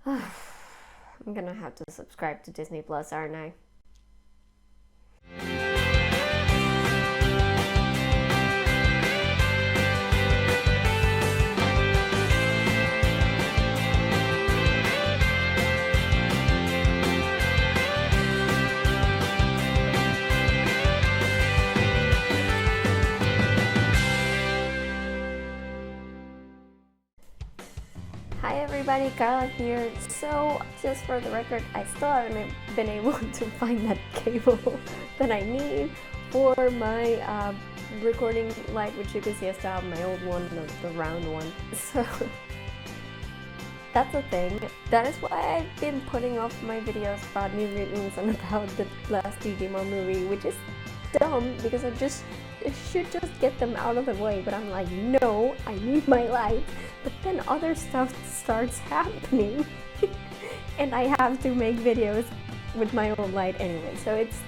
I'm gonna have to subscribe to Disney Plus, aren't I? Hi everybody, Carla here. So, just for the record, I still haven't been able to find that cable that I need for my recording light, which you can see I still have my old one, the round one. So, that's the thing. That is why I've been putting off my videos about New Mutants and about the last Digimon movie, which is dumb because I should just get them out of the way, but I'm like, no, I need my light. But then other stuff starts happening and I have to make videos with my own light anyway. So it's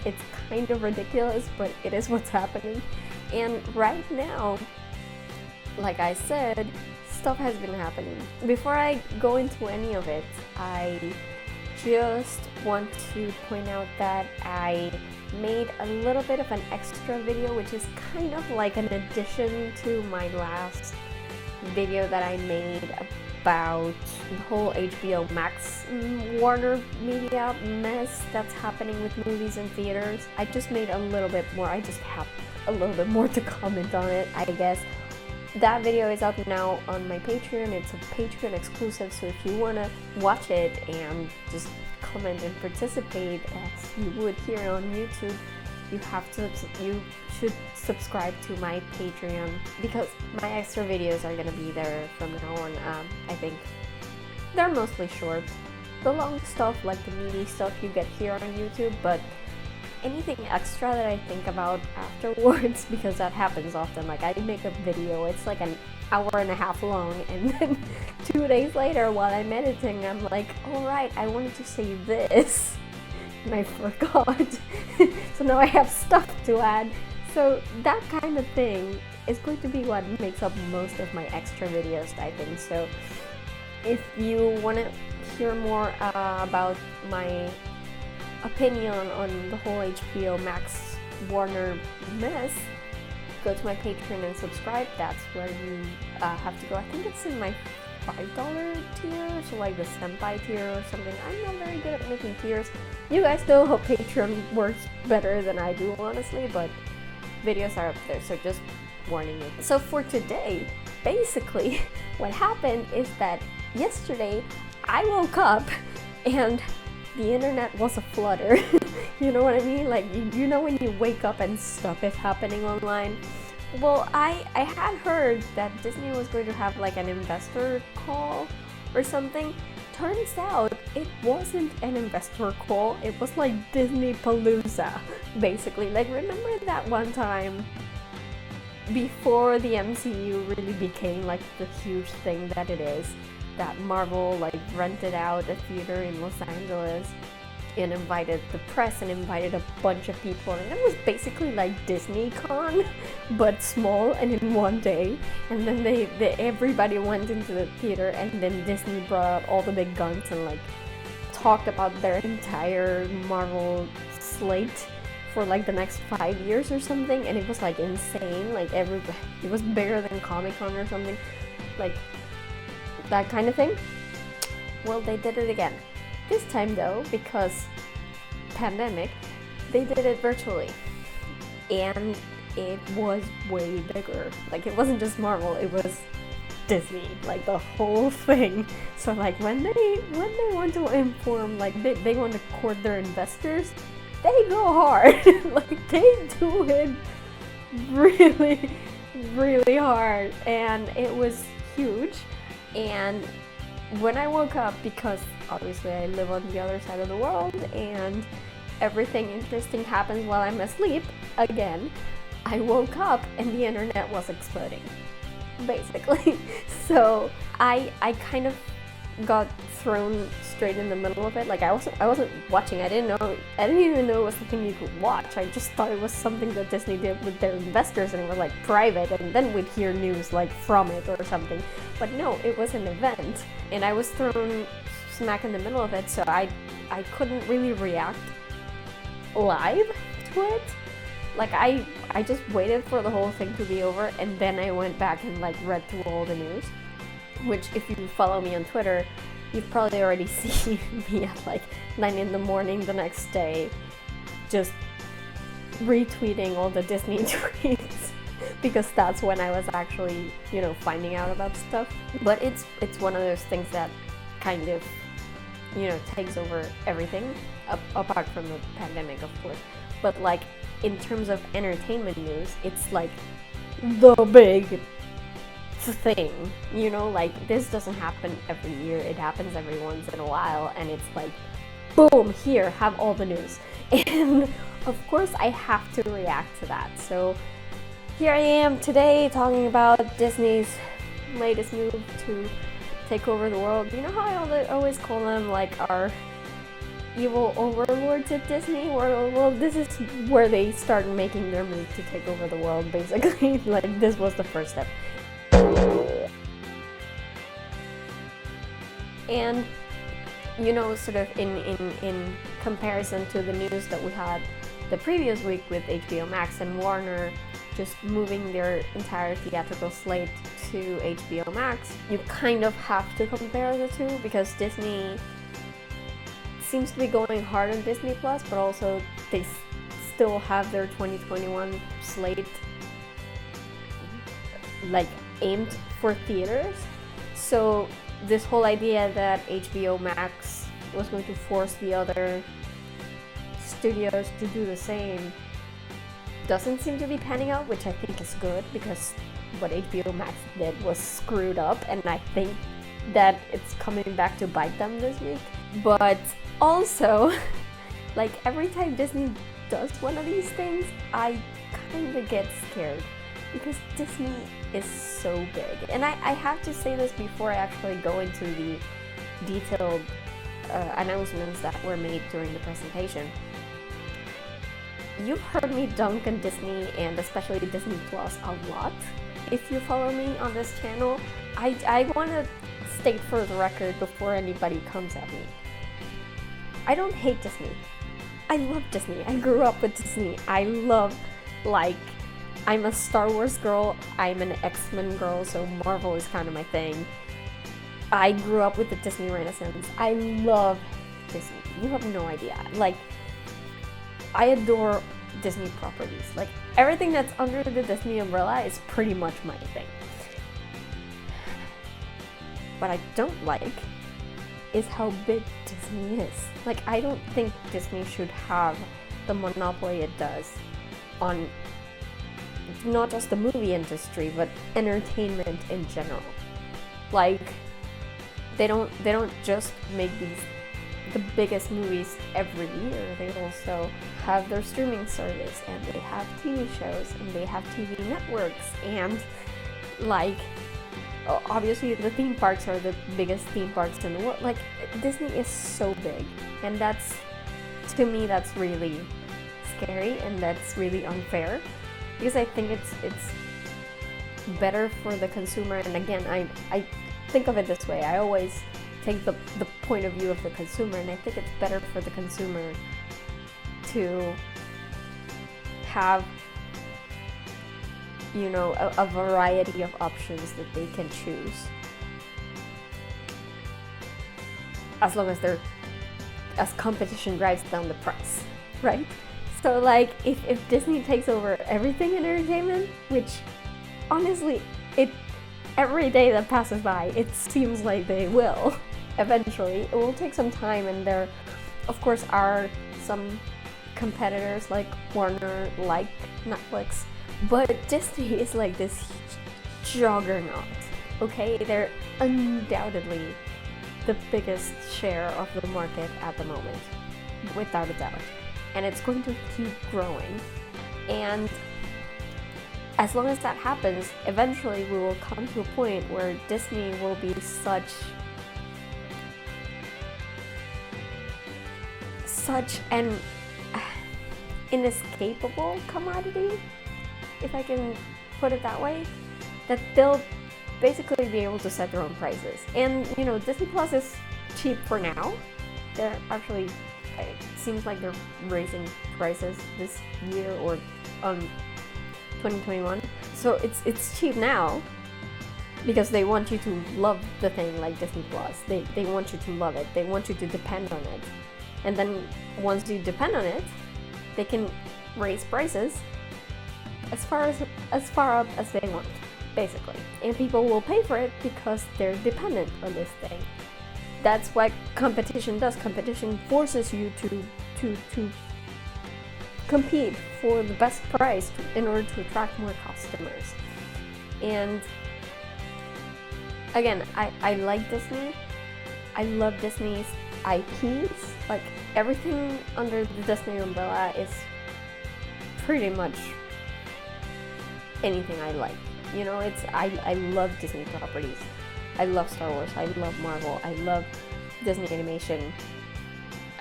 kind of ridiculous, but it is what's happening. And right now, like I said, stuff has been happening. Before I go into any of it, I just want to point out that I made a little bit of an extra video, which is kind of like an addition to my last video that I made about the whole HBO Max Warner Media mess that's happening with movies and theaters. I just made a little bit more. I just have a little bit more to comment on it, I guess. That video is up now on my Patreon. It's a Patreon exclusive, so if you want to watch it and just comment and participate as you would here on YouTube, you should subscribe to my Patreon, because my extra videos are gonna be there from now on. I think they're mostly short. The long stuff, like the meaty stuff, you get here on YouTube, but anything extra that I think about afterwards, because that happens often, like I make a video, it's like an hour and a half long, and then 2 days later while I'm editing, I'm like, alright, I wanted to say this and I forgot. So now I have stuff to add. So that kind of thing is going to be what makes up most of my extra videos, I think. So if you want to hear more about my opinion on the whole HBO Max Warner mess, go to my Patreon and subscribe. That's where you have to go. I think it's in my $5 tier, so like the senpai tier or something. I'm not very good at making tiers. You guys know how Patreon works better than I do, honestly, but videos are up there, so just warning you. So for today, basically what happened is that yesterday I woke up and the internet was a flutter. You know what I mean? Like, you know when you wake up and stuff is happening online? Well, I had heard that Disney was going to have like an investor call or something. Turns out it wasn't an investor call, it was like Disney Palooza, basically. Like, remember that one time before the MCU really became like the huge thing that it is, that Marvel like rented out a theater in Los Angeles and invited the press and invited a bunch of people, and it was basically like DisneyCon but small and in one day. And then they everybody went into the theater, and then Disney brought out all the big guns and like talked about their entire Marvel slate for like the next 5 years or something, and it was like insane. Like it was bigger than Comic-Con or something, like that kind of thing. Well, they did it again. This time though, because pandemic, they did it virtually, and it was way bigger. Like, it wasn't just Marvel, it was Disney, like the whole thing. So like when they want to inform, like they want to court their investors, they go hard. Like they do it really, really hard, and it was huge. And when I woke up, because obviously I live on the other side of the world and everything interesting happens while I'm asleep, again, I woke up and the internet was exploding, basically. So I kind of got thrown straight in the middle of it. Like I wasn't watching. I didn't even know it was something you could watch. I just thought it was something that Disney did with their investors, and it was like private, and then we'd hear news like from it or something. But no, it was an event, and I was thrown smack in the middle of it, so I couldn't really react live to it. Like I just waited for the whole thing to be over, and then I went back and like read through all the news, which if you follow me on Twitter, you've probably already seen me at like 9 in the morning the next day just retweeting all the Disney tweets because that's when I was actually, you know, finding out about stuff. But it's one of those things that kind of, you know, takes over everything, apart from the pandemic, of course. But like in terms of entertainment news, it's like the big thing, you know, like this doesn't happen every year, it happens every once in a while, and it's like, boom, here, have all the news. And of course I have to react to that. So here I am today talking about Disney's latest move to take over the world. You know how I always call them like our evil overlords at Disney? Well, this is where they start making their move to take over the world, basically. Like, this was the first step. And, you know, sort of in comparison to the news that we had the previous week with HBO Max and Warner just moving their entire theatrical slate to HBO Max, you kind of have to compare the two, because Disney seems to be going hard on Disney Plus, but also they still have their 2021 slate like aimed for theaters. So this whole idea that HBO Max was going to force the other studios to do the same doesn't seem to be panning out, which I think is good, because what HBO Max did was screwed up, and I think that it's coming back to bite them this week. But also, like, every time Disney does one of these things, I kind of get scared, because Disney is so big. And I have to say this before I actually go into the detailed announcements that were made during the presentation. You've heard me dunk on Disney, and especially Disney Plus, a lot. If you follow me on this channel, I want to state for the record before anybody comes at me. I don't hate Disney. I love Disney. I grew up with Disney. I love, like, I'm a Star Wars girl, I'm an X-Men girl, so Marvel is kind of my thing. I grew up with the Disney Renaissance. I love Disney. You have no idea. Like, I adore Disney properties. Like, everything that's under the Disney umbrella is pretty much my thing. What I don't like is how big Disney is. Like, I don't think Disney should have the monopoly it does on not just the movie industry, but entertainment in general. Like, they don't just make the biggest movies every year. They also have their streaming service, and they have TV shows, and they have TV networks, and like, obviously the theme parks are the biggest theme parks in the world. Like, Disney is so big, and that's, to me, that's really scary, and that's really unfair, because I think it's better for the consumer. And again, I think of it this way. I always take the point of view of the consumer, and I think it's better for the consumer to have, you know, a variety of options that they can choose, as long as competition drives down the price, right? So like, if Disney takes over everything in entertainment, which honestly, every day that passes by, it seems like they will eventually. It will take some time, and there, of course, are some competitors like Warner, like Netflix, but Disney is like this juggernaut, okay? They're undoubtedly the biggest share of the market at the moment, without a doubt. And it's going to keep growing. And as long as that happens, eventually we will come to a point where Disney will be such an inescapable commodity, if I can put it that way, that they'll basically be able to set their own prices. And, you know, Disney Plus is cheap for now. They're actually, it seems like they're raising prices this year or on 2021. So it's cheap now because they want you to love the thing like Disney Plus. They want you to love it. They want you to depend on it. And then once you depend on it, they can raise prices as far up as they want, basically. And people will pay for it because they're dependent on this thing. That's what competition does. Competition forces you to compete for the best price in order to attract more customers. And again, I like Disney. I love Disney's IPs. Like, everything under the Disney umbrella is pretty much anything I like. You know, I love Disney properties. I love Star Wars. I love Marvel. I love Disney animation.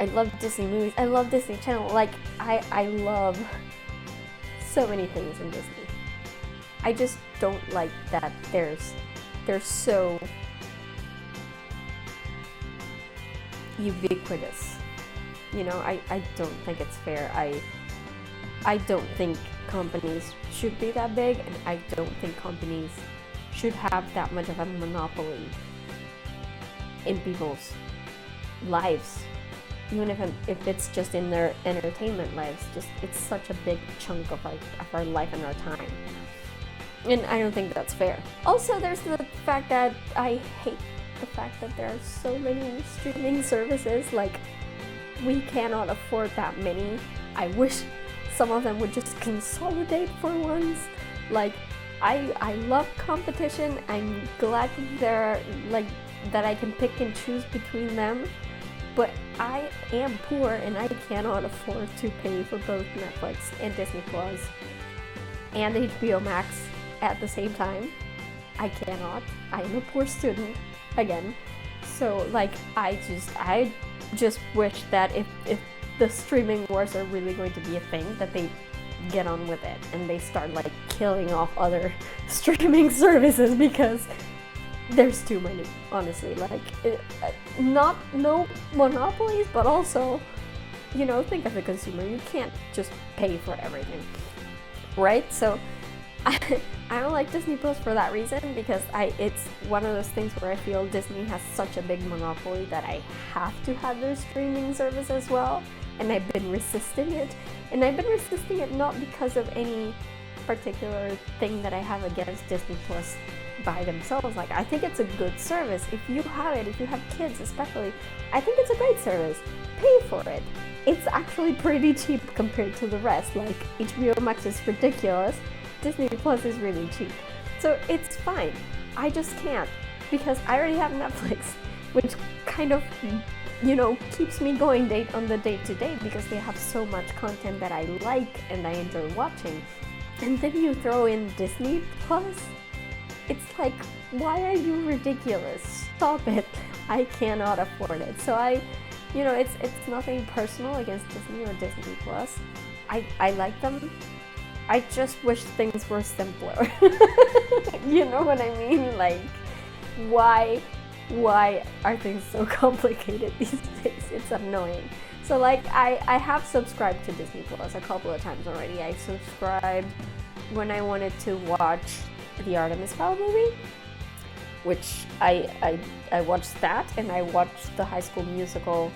I love Disney movies. I love Disney Channel. Like, I love so many things in Disney. I just don't like that they're so ubiquitous. You know, I don't think it's fair. I don't think companies should be that big, and I don't think companies should have that much of a monopoly in people's lives, even if it's just in their entertainment lives. Just, it's such a big chunk of our life and our time, and I don't think that's fair. Also, there's the fact that I hate the fact that there are so many streaming services. Like, we cannot afford that many. I wish some of them would just consolidate for once. Like, I love competition. I'm glad that I can pick and choose between them, but I am poor and I cannot afford to pay for both Netflix and Disney Plus and HBO Max at the same time. I cannot. I am a poor student again. So, like, I just wish that if the streaming wars are really going to be a thing, that they get on with it and they start like killing off other streaming services, because there's too many, honestly. Like, no monopolies, but also, you know, think of the consumer. You can't just pay for everything, right? So I don't like Disney Plus for that reason, because it's one of those things where I feel Disney has such a big monopoly that I have to have their streaming service as well, and I've been resisting it. And I've been resisting it not because of any particular thing that I have against Disney Plus by themselves. Like, I think it's a good service. If you have it, if you have kids especially, I think it's a great service. Pay for it. It's actually pretty cheap compared to the rest. Like, HBO Max is ridiculous. Disney Plus is really cheap. So it's fine. I just can't, because I already have Netflix, which kind of, you know, keeps me going on the day-to-day, because they have so much content that I like and I enjoy watching. And then you throw in Disney Plus. It's like, why are you ridiculous? Stop it. I cannot afford it. So you know, it's nothing personal against Disney or Disney Plus. I like them. I just wish things were simpler. You know what I mean? Like, why are things so complicated these days? It's annoying. So, like, I have subscribed to Disney Plus a couple of times already. I subscribed when I wanted to watch the Artemis Fowl movie, which I watched that, and I watched the High School Musical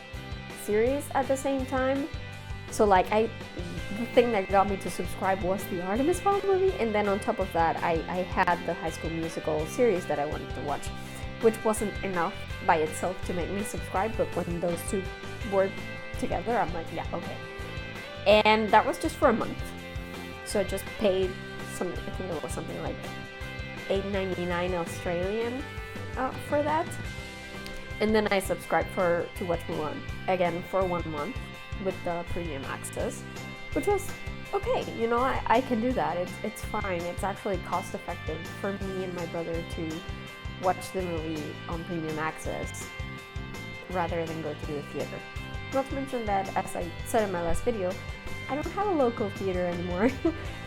series at the same time. So, like, the thing that got me to subscribe was the Artemis Fowl movie, and then on top of that, I had the High School Musical series that I wanted to watch, which wasn't enough by itself to make me subscribe, but when those two were together, I'm like, yeah, okay. And that was just for a month. So I just paid I think it was something like $8.99 Australian for that. And then I subscribed to watch Mulan again for 1 month with the premium access, which was okay. You know, I can do that. It's fine. It's actually cost effective for me and my brother to watch the movie on premium access rather than go to the theater. Not to mention that, as I said in my last video, I don't have a local theater anymore.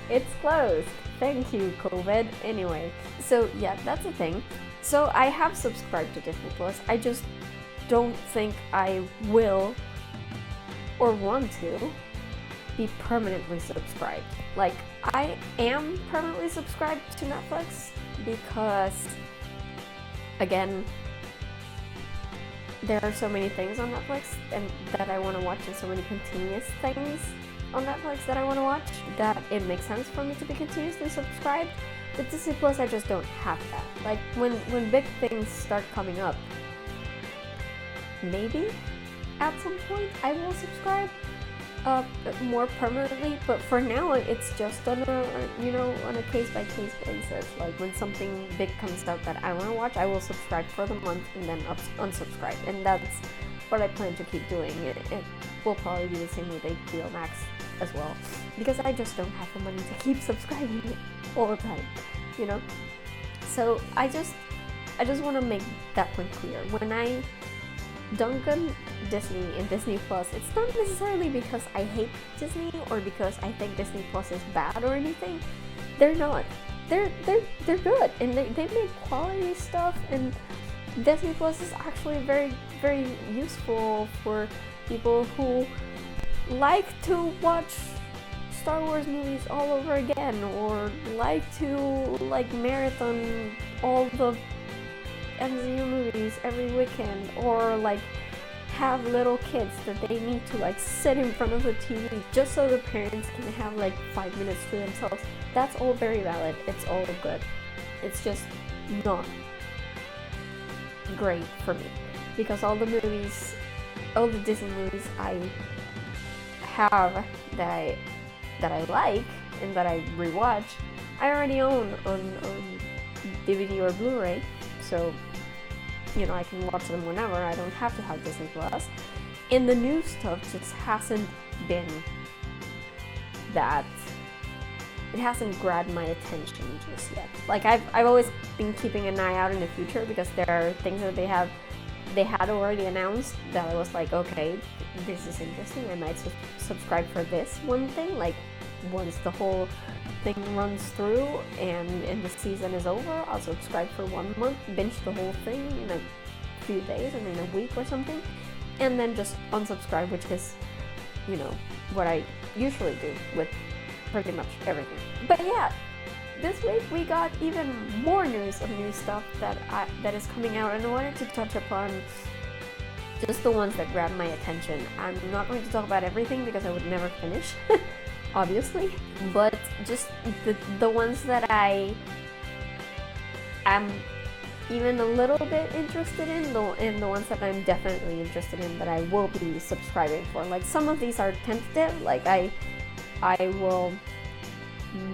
It's closed. Thank you, COVID. Anyway, so yeah, that's the thing. So I have subscribed to Disney Plus. I just don't think I will or want to be permanently subscribed. Like, I am permanently subscribed to Netflix because, again, there are so many things on Netflix and that I want to watch, and so many continuous things on Netflix that I want to watch, that it makes sense for me to be continuously subscribed. With Disney Plus, I just don't have that. Like, when big things start coming up, maybe at some point I will subscribe more permanently, but for now it's just on a case-by-case basis. Like, when something big comes out that I want to watch, I will subscribe for the month and then unsubscribe, and that's what I plan to keep doing. It will probably be the same with HBO Max as well, because I just don't have the money to keep subscribing all the time, you know? So I just want to make that point clear. When I dunk on Disney and Disney Plus, it's not necessarily because I hate Disney or because I think Disney Plus is bad or anything. They're not. They're good, and they make quality stuff, and Disney Plus is actually very, very useful for people who like to watch Star Wars movies all over again, or like to marathon all the MCU movies every weekend, or have little kids that they need to sit in front of the TV just so the parents can have 5 minutes to themselves. That's all very valid. It's all good. It's just not great for me, because all the Disney movies I have that I like and that I rewatch, I already own on DVD or Blu-ray, so I can watch them whenever. I don't have to have Disney Plus. And the new stuff just hasn't been that. It hasn't grabbed my attention just yet. I've always been keeping an eye out in the future, because there are things that they had already announced that I was like, okay, this is interesting. I might subscribe for this one thing. Once the whole thing runs through and the season is over, I'll subscribe for 1 month, binge the whole thing in a few days and in a week or something, and then just unsubscribe, which is, what I usually do with pretty much everything. But yeah, this week we got even more news of new stuff that is coming out, and I wanted to touch upon just the ones that grabbed my attention. I'm not going to talk about everything because I would never finish, obviously, but just the ones that I am even a little bit interested in, and the ones that I'm definitely interested in that I will be subscribing for. Some of these are tentative. I will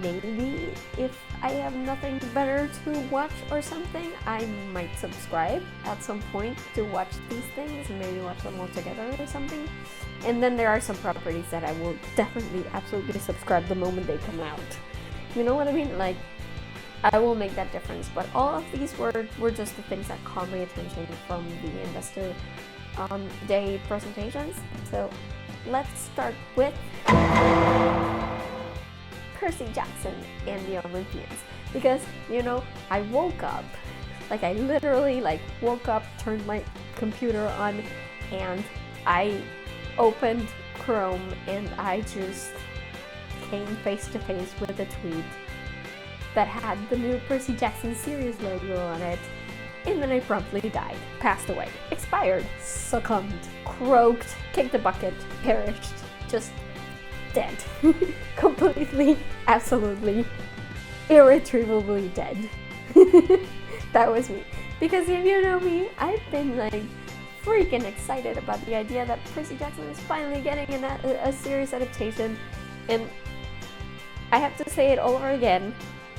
maybe, if I have nothing better to watch or something, I might subscribe at some point to watch these things and maybe watch them all together or something. And then there are some properties that I will definitely absolutely subscribe the moment they come out. You know what I mean? I will make that difference. But all of these were just the things that caught my attention from the Investor Day presentations. So let's start with Percy Jackson and the Olympians, because I woke up, I literally woke up, turned my computer on, and I opened Chrome, and I just came face to face with a tweet that had the new Percy Jackson series logo on it, and then I promptly died, passed away, expired, succumbed, croaked, kicked the bucket, perished, just dead. Completely, absolutely, irretrievably dead. That was me. Because if you know me, I've been freaking excited about the idea that Percy Jackson is finally getting a series adaptation, and I have to say it all over again.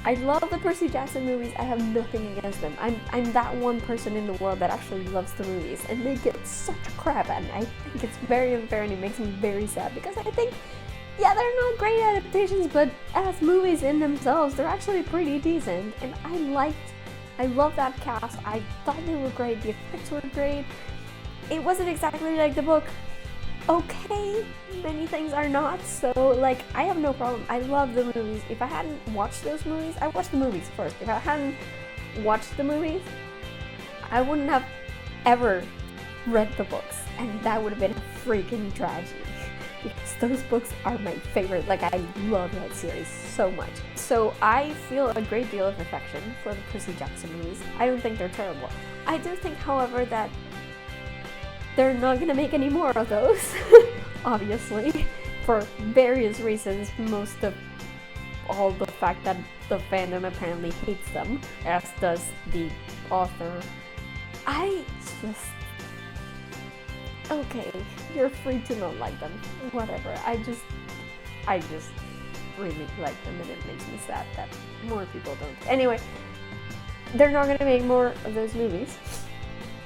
I love the Percy Jackson movies. I have nothing against them. I'm that one person in the world that actually loves the movies, and they get such a crap, and I think it's very unfair, and it makes me very sad, because I think, yeah, they're not great adaptations, but as movies in themselves, they're actually pretty decent, and I love that cast. I thought they were great. The effects were great. It wasn't exactly like the book. Okay, many things are not, so I have no problem. I love the movies. If I hadn't watched those movies, I watched the movies first. If I hadn't watched the movies, I wouldn't have ever read the books, and that would have been a freaking tragedy. Because those books are my favorite. Like, I love that series so much. So I feel a great deal of affection for the Percy Jackson movies. I don't think they're terrible. I do think, however, that they're not gonna make any more of those, obviously, for various reasons. Most of all the fact that the fandom apparently hates them, as does the author. I just... Okay, you're free to not like them. Whatever. I just really like them, and it makes me sad that more people don't. Anyway, they're not gonna make more of those movies.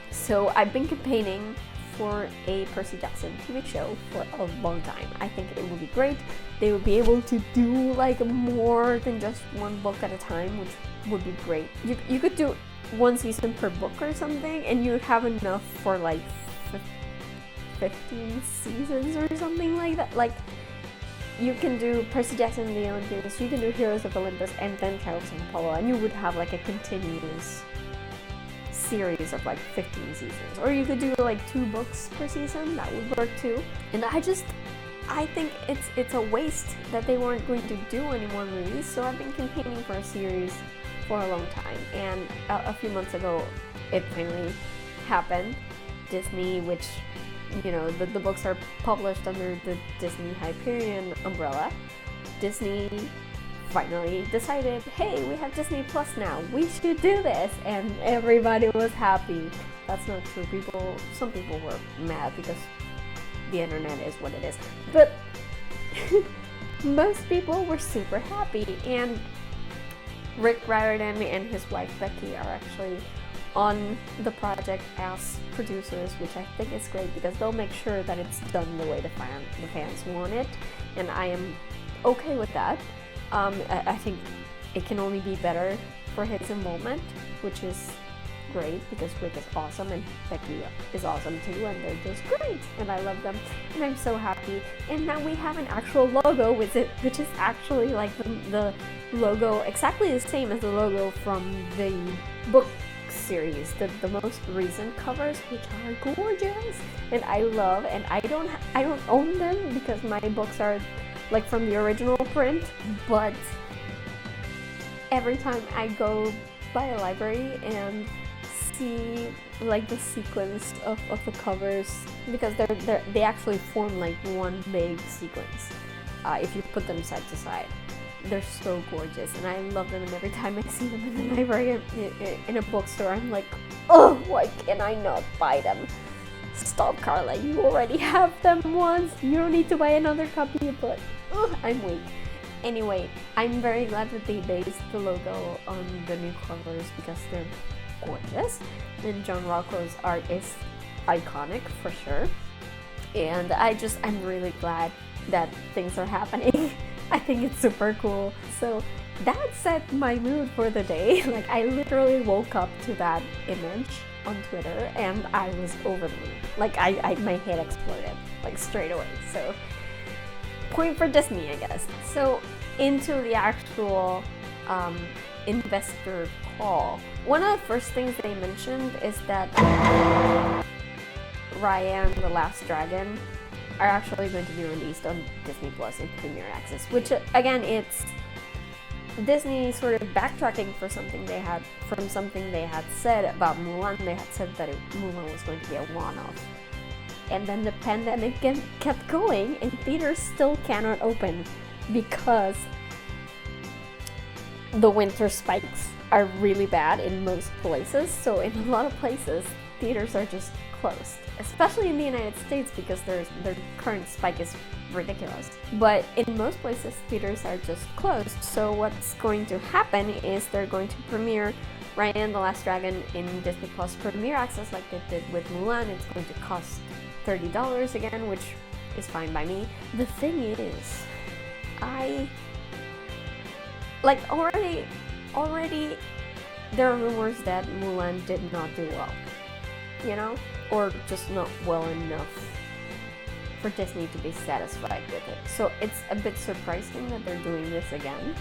So I've been campaigning for a Percy Jackson TV show for a long time. I think it would be great. They would be able to do like more than just one book at a time, which would be great. You could do one season per book or something, and you'd have enough for like 15 seasons or something like that. Like, you can do Percy Jackson and the Olympians, you can do Heroes of Olympus, and then Trials of Apollo, and you would have like a continuous series of like 15 seasons. Or you could do like 2 books per season, that would work too. And I think it's a waste that they weren't going to do any more movies, so I've been campaigning for a series for a long time, and a few months ago it finally happened. Disney, which, you know, the books are published under the Disney Hyperion umbrella. Disney finally decided, hey, we have Disney Plus now, we should do this, and everybody was happy. That's not true. Some people were mad because the internet is what it is, but most people were super happy. And Rick Riordan and his wife Becky are actually on the project as producers, which I think is great because they'll make sure that it's done the way the fans want it, and I am okay with that. I think it can only be better for his involvement, which is great because Rick is awesome and Becky is awesome too, and they're just great, and I love them, and I'm so happy. And now we have an actual logo with it, which is actually like the logo, exactly the same as the logo from the book series, the most recent covers, which are gorgeous, and I love. And I don't own them because my books are like from the original print, but every time I go by a library and see like the sequence of the covers, because they actually form like one big sequence if you put them side to side. They're so gorgeous, and I love them, and every time I see them in the library, in a bookstore, I'm like, oh, why can I not buy them? Stop, Carla, you already have them once, you don't need to buy another copy, but I'm weak. Anyway, I'm very glad that they based the logo on the new covers because they're gorgeous, and John Rocco's art is iconic for sure, and I'm really glad that things are happening. I think it's super cool. So that set my mood for the day. Like, I literally woke up to that image on Twitter and I was over the moon. Like, my head exploded like straight away. So point for Disney, I guess. So into the actual investor call. One of the first things they mentioned is that Raya and the Last Dragon are actually going to be released on Disney Plus in Premier Access, which again, it's Disney sort of backtracking from something they had said about Mulan. They had said that Mulan was going to be a one-off, and then the pandemic kept going, and theaters still cannot open because the winter spikes are really bad in most places. So in a lot of places, theaters are just closed, especially in the United States because their current spike is ridiculous. But in most places, theaters are just closed. So what's going to happen is they're going to premiere Raya and the Last Dragon in Disney Plus Premier Access like they did with Mulan. It's going to cost $30 again, which is fine by me. The thing is, already there are rumors that Mulan did not do well, you know, or just not well enough for Disney to be satisfied with it. So it's a bit surprising that they're doing this again.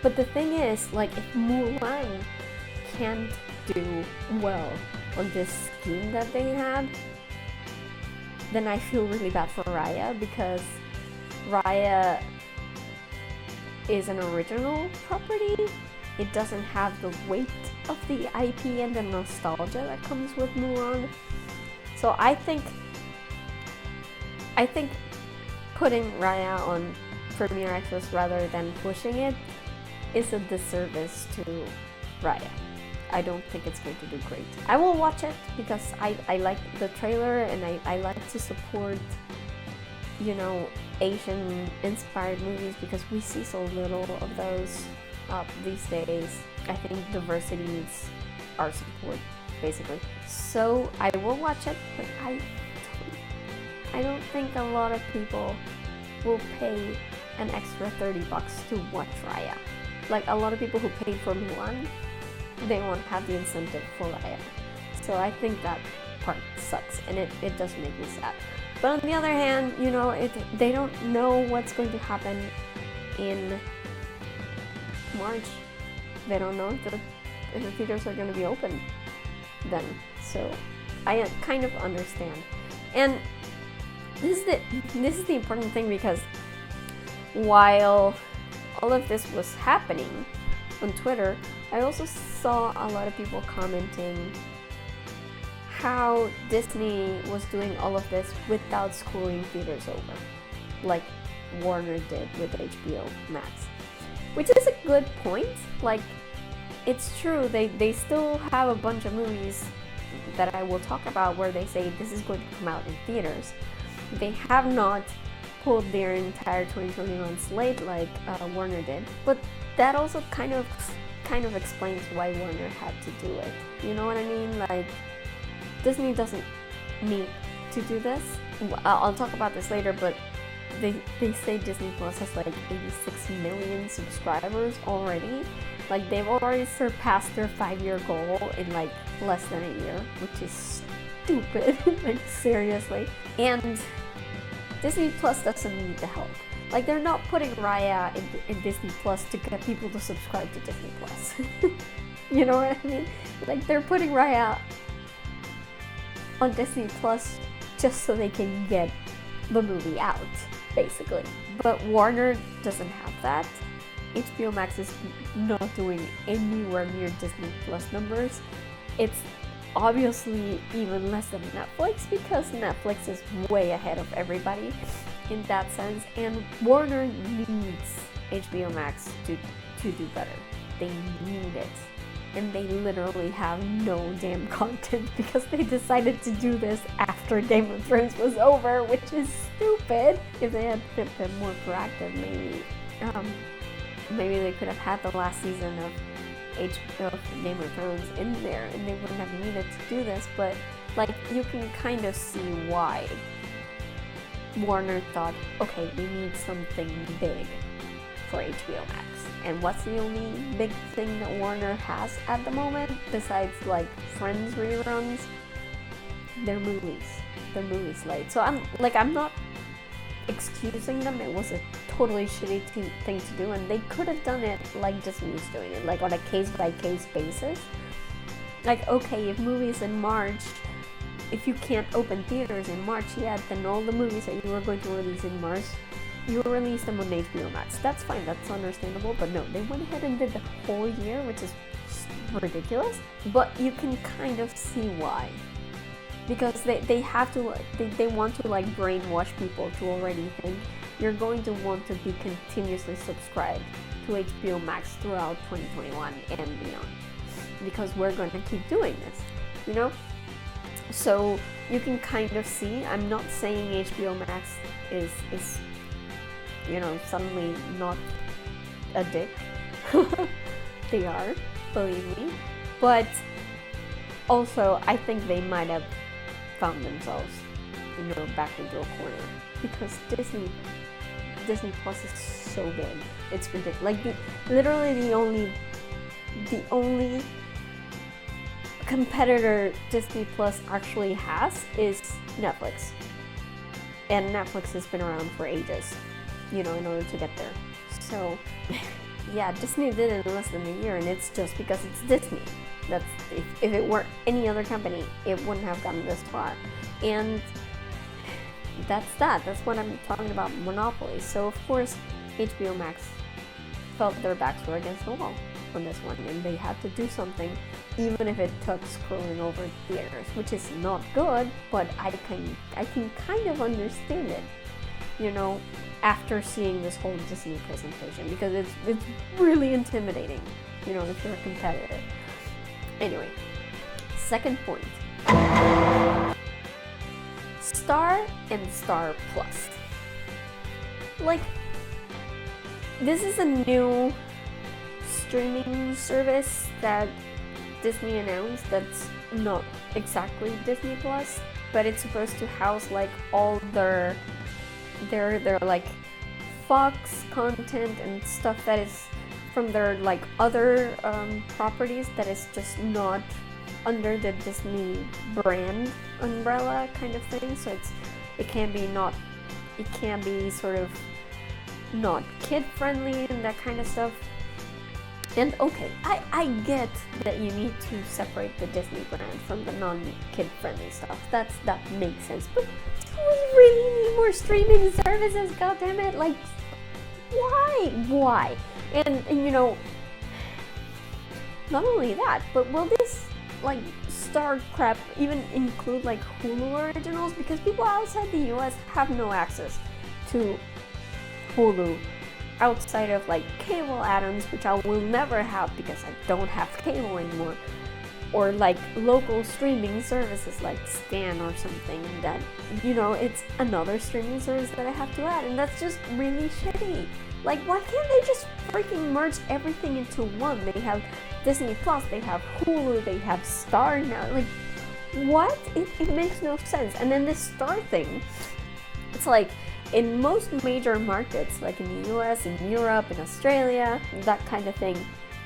But the thing is, like, if Mulan can't do well on this scheme that they had, then I feel really bad for Raya, because Raya is an original property. It doesn't have the weight of the IP and the nostalgia that comes with Mulan. So I think putting Raya on Premier Access rather than pushing it is a disservice to Raya. I don't think it's going to do great. I will watch it because I like the trailer, and I like to support, Asian inspired movies, because we see so little of those these days. I think diversity needs our support, basically. So I will watch it, but I don't think a lot of people will pay an extra $30 to watch Raya. Like, a lot of people who paid for Mulan, they won't have the incentive for Raya. So I think that part sucks, and it does make me sad. But on the other hand, they don't know what's going to happen in March. They don't know if the theaters are going to be open then. So I kind of understand. And this is the important thing, because while all of this was happening on Twitter, I also saw a lot of people commenting how Disney was doing all of this without screwing theaters over, like Warner did with HBO Max. Which is a good point. Like, it's true, they still have a bunch of movies that I will talk about where they say this is going to come out in theaters. They have not pulled their entire 2021 slate like Warner did, but that also kind of explains why Warner had to do it. You know what I mean? Like, Disney doesn't need to do this. I'll talk about this later, but they say Disney Plus has like 86 million subscribers already. Like, they've already surpassed their 5-year goal in like less than a year, which is stupid. Like, seriously. And Disney Plus doesn't need the help. Like, they're not putting Raya in Disney Plus to get people to subscribe to Disney Plus. You know what I mean? Like, they're putting Raya on Disney Plus just so they can get the movie out, basically. But Warner doesn't have that. HBO Max is not doing anywhere near Disney Plus numbers. It's obviously even less than Netflix, because Netflix is way ahead of everybody in that sense, and Warner needs HBO Max to do better. They need it. And they literally have no damn content, because they decided to do this after Game of Thrones was over, which is stupid. If they had been more proactive, maybe they could have had the last season of Game of Thrones in there, and they wouldn't have needed to do this. But like, you can kind of see why Warner thought, okay, we need something big for HBO Max. And what's the only big thing that Warner has at the moment, besides like Friends reruns? Their movies. Their movie slate. So I'm not excusing them. It was a totally shitty thing to do, and they could have done it like Disney's doing it, like on a case-by-case basis. Like, okay, if movies in March, if you can't open theaters in March yet, then all the movies that you were going to release in March, you release them on HBO Max. That's fine, that's understandable, but no, they went ahead and did the whole year, which is ridiculous. But you can kind of see why. Because they have to, they want to like brainwash people to already think you're going to want to be continuously subscribed to HBO Max throughout 2021 and beyond. Because we're going to keep doing this, you know? So you can kind of see, I'm not saying HBO Max is suddenly not a dick. They are, believe me. But also, I think they might have found themselves, backed into a corner. Because Disney Plus is so big. It's ridiculous. Like, literally the only competitor Disney Plus actually has is Netflix. And Netflix has been around for ages, in order to get there. So, yeah, Disney did it in less than a year, and it's just because it's Disney. That's if it were any other company, it wouldn't have gotten this far. And That's what I'm talking about, monopoly. So of course HBO Max felt their backs were against the wall on this one, and they had to do something, even if it took screwing over theaters, which is not good, but I can kind of understand it, you know, after seeing this whole Disney presentation, because it's really intimidating, you know, if you're a competitor. Anyway, second point. Star and Star Plus. Like, this is a new streaming service that Disney announced that's not exactly Disney Plus, but it's supposed to house like all their like Fox content and stuff that is from their like other properties that is just not under the Disney brand umbrella kind of thing. So it can be sort of not kid friendly and that kind of stuff. And okay, I get that you need to separate the Disney brand from the non-kid friendly stuff. That makes sense. But do we really need more streaming services? God damn it! Like, why? And you know, not only that, but will this like Star Prep even include like Hulu originals? Because people outside the US have no access to Hulu outside of like cable add-ons, which I will never have because I don't have cable anymore, or like local streaming services like Stan or something that, you know, it's another streaming service that I have to add, and that's just really shitty. Like, why can't they just freaking merge everything into one? They have Disney Plus, they have Hulu, they have Star now. Like, what? It makes no sense. And then this Star thing, it's like, in most major markets, like in the US, in Europe, in Australia, that kind of thing,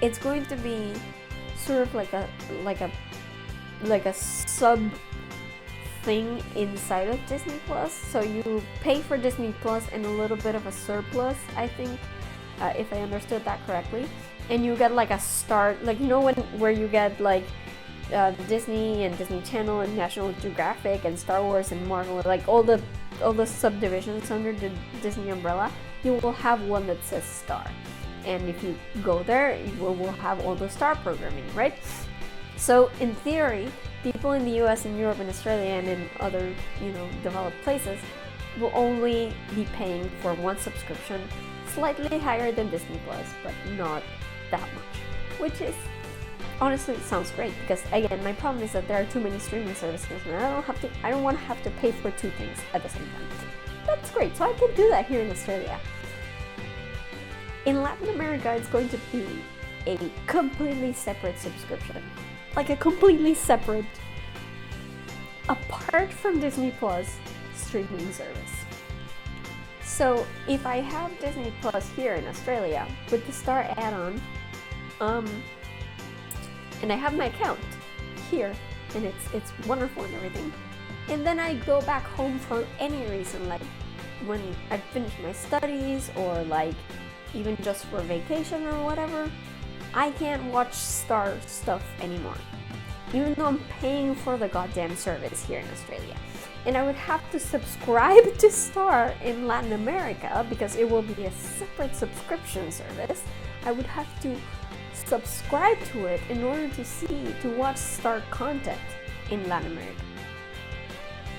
it's going to be sort of like a sub thing inside of Disney Plus. So you pay for Disney Plus and a little bit of a surplus, I think, if I understood that correctly. And you get like a Star, like, you know, where you get like Disney and Disney Channel and National Geographic and Star Wars and Marvel, like all the subdivisions under the Disney umbrella, you will have one that says Star. And if you go there, you will have all the Star programming, right? So in theory, people in the US and Europe and Australia and in other, you know, developed places will only be paying for one subscription, slightly higher than Disney Plus, but not that much. Which is, honestly, it sounds great, because again, my problem is that there are too many streaming services and I don't want to have to pay for two things at the same time. That's great, so I can do that here in Australia. In Latin America, it's going to be a completely separate subscription. Like a completely separate, apart from Disney Plus, streaming service. So if I have Disney Plus here in Australia with the Star add-on, and I have my account here, and it's wonderful and everything, and then I go back home for any reason, like when I finish my studies, or like even just for vacation or whatever, I can't watch Star stuff anymore, even though I'm paying for the goddamn service here in Australia. And I would have to subscribe to Star in Latin America, because it will be a separate subscription service. I would have to subscribe to it in order to watch Star content in Latin America.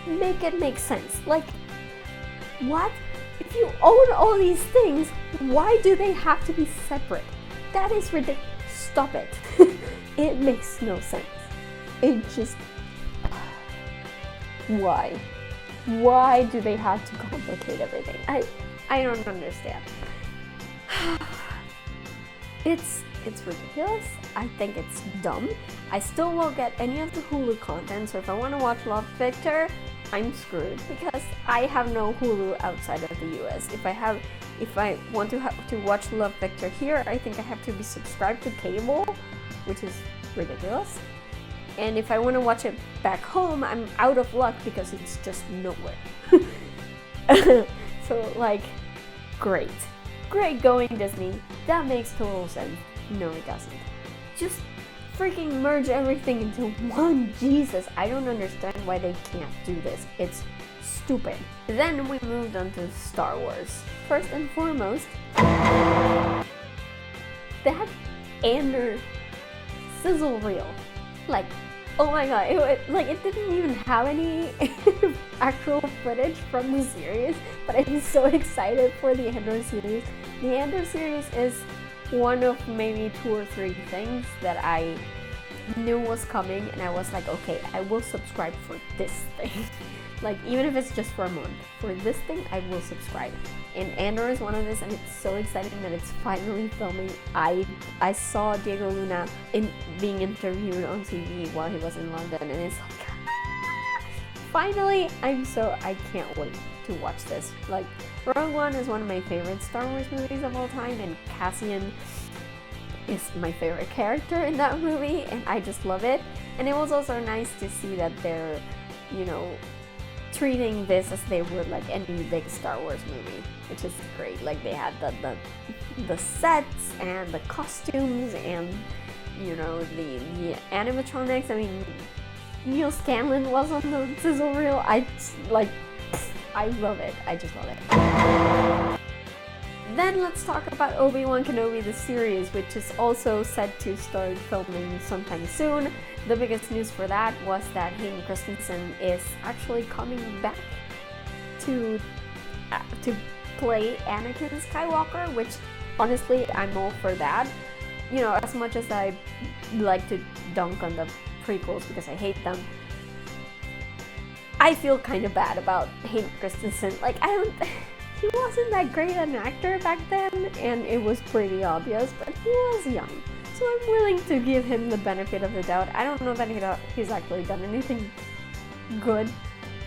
Make it make sense. Like, what? If you own all these things, why do they have to be separate? That is ridiculous. Stop it. It makes no sense. It just... Why? Why do they have to complicate everything? I don't understand. It's ridiculous. I think it's dumb. I still won't get any of the Hulu content, so if I want to watch Love Victor, I'm screwed, because I have no Hulu outside of the US. If I want to watch Love Victor here, I think I have to be subscribed to cable, which is ridiculous. And if I want to watch it back home, I'm out of luck, because it's just nowhere. So, like, great going, Disney. That makes total sense. No, it doesn't. Just freaking merge everything into one. Jesus, I don't understand why they can't do this. It's stupid. Then we moved on to Star Wars. First and foremost, that Andor sizzle reel, like, oh my god, it didn't even have any actual footage from the series, but I'm so excited for the Andor series. The Andor series is one of maybe 2 or 3 things that I knew was coming, and I was like, okay, I will subscribe for this thing. Like, even if it's just for a month, for this thing I will subscribe. And Andor is one of this, and it's so exciting that it's finally filming. I saw Diego Luna being interviewed on TV while he was in London, and it's like, finally, I can't wait to watch this. Like, Rogue One is one of my favorite Star Wars movies of all time, and Cassian is my favorite character in that movie, and I just love it. And it was also nice to see that they're, you know, treating this as they would like any big Star Wars movie, which is great. Like, they had the sets and the costumes and, you know, the animatronics. I mean, Neil Scanlon was on the sizzle reel. I love it. I just love it. Then let's talk about Obi-Wan Kenobi, the series, which is also set to start filming sometime soon. The biggest news for that was that Hayden Christensen is actually coming back to play Anakin Skywalker, which honestly I'm all for that. You know, as much as I like to dunk on the prequels because I hate them, I feel kind of bad about Hayden Christensen. Like, he wasn't that great an actor back then, and it was pretty obvious, but he was young. So I'm willing to give him the benefit of the doubt. I don't know that he's actually done anything good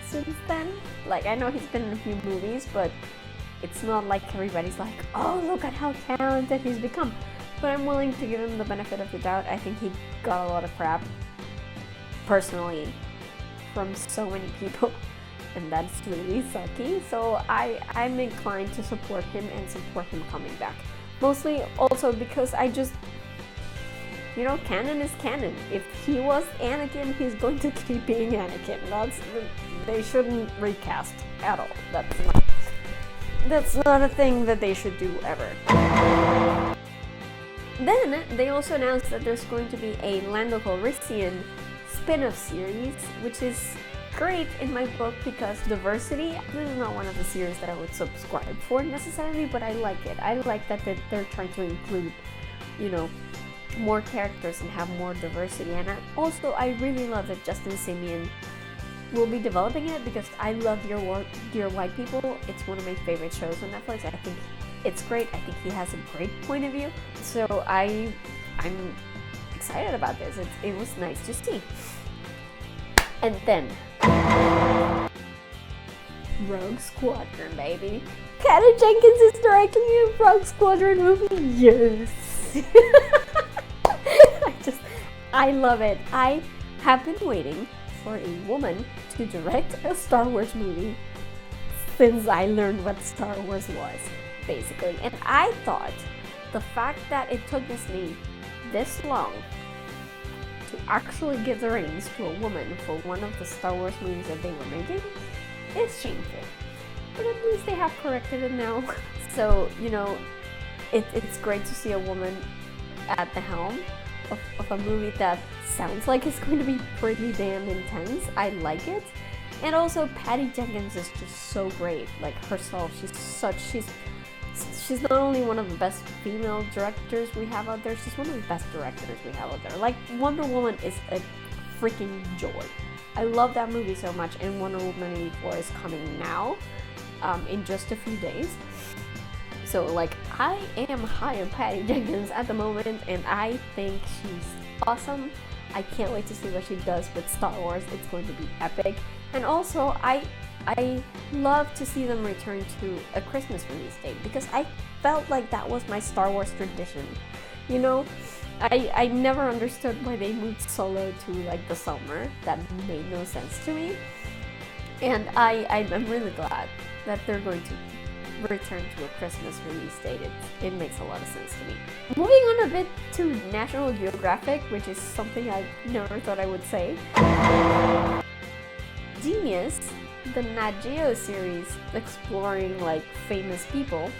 since then. Like, I know he's been in a few movies, but it's not like everybody's like, oh, look at how talented he's become. But I'm willing to give him the benefit of the doubt. I think he got a lot of crap, personally, from so many people. And that's really sucky, so I'm inclined to support him and support him coming back. Mostly also because I just, you know, canon is canon. If he was Anakin, he's going to keep being Anakin. They shouldn't recast at all. That's not a thing that they should do ever. Then they also announced that there's going to be a Lando Calrissian spin-off series, which is great in my book because diversity. This is not one of the series that I would subscribe for necessarily, but I like it. I like that they're trying to include, you know, more characters and have more diversity. And I really love that Justin Simien will be developing it because I love Dear White People. It's one of my favorite shows on Netflix. I think it's great. I think he has a great point of view. So I'm excited about this. It was nice to see. And then Rogue Squadron, baby. Patty Jenkins is directing a Rogue Squadron movie. Yes. I love it. I have been waiting for a woman to direct a Star Wars movie since I learned what Star Wars was, basically. And I thought the fact that it took Disney this long to actually give the reins to a woman for one of the Star Wars movies that they were making is shameful. But at least they have corrected it now. So, you know, it's great to see a woman at the helm of a movie that sounds like it's going to be pretty damn intense. I like it. And also Patty Jenkins is just so great. Like, herself, she's not only one of the best female directors we have out there, she's one of the best directors we have out there. Like, Wonder Woman is a freaking joy. I love that movie so much, and Wonder Woman 84 is coming now, in just a few days. So, like, I am high on Patty Jenkins at the moment, and I think she's awesome. I can't wait to see what she does with Star Wars. It's going to be epic. And also, I love to see them return to a Christmas release date, because I felt like that was my Star Wars tradition. You know, I never understood why they moved Solo to like the summer. That made no sense to me. And I'm really glad that they're going to return to a Christmas release date. It makes a lot of sense to me. Moving on a bit to National Geographic, which is something I never thought I would say. Genius, the Nat Geo series exploring like famous people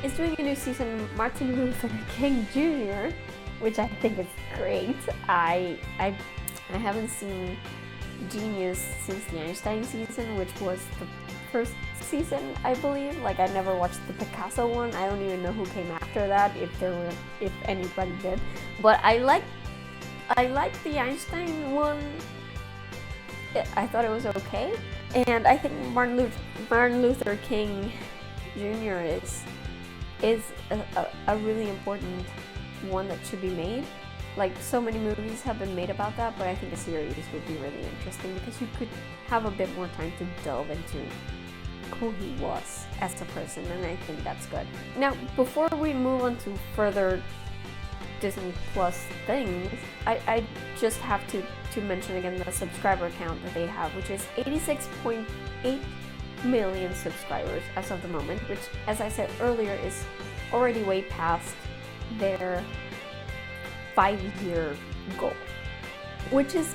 is doing a new season, Martin Luther King Jr., which I think is great. I haven't seen Genius since the Einstein season, which was the first season, I believe. Like, I never watched the Picasso one. I don't even know who came after that, if anybody did. But I like the Einstein one. I thought it was okay, and I think Martin Luther King Jr. is a really important one that should be made. Like, so many movies have been made about that, but I think a series would be really interesting because you could have a bit more time to delve into who he was as a person, and I think that's good. Now, before we move on to further Disney Plus things, I just have to mention again the subscriber count that they have, which is 86.8 million subscribers as of the moment, which, as I said earlier, is already way past their 5-year goal, which is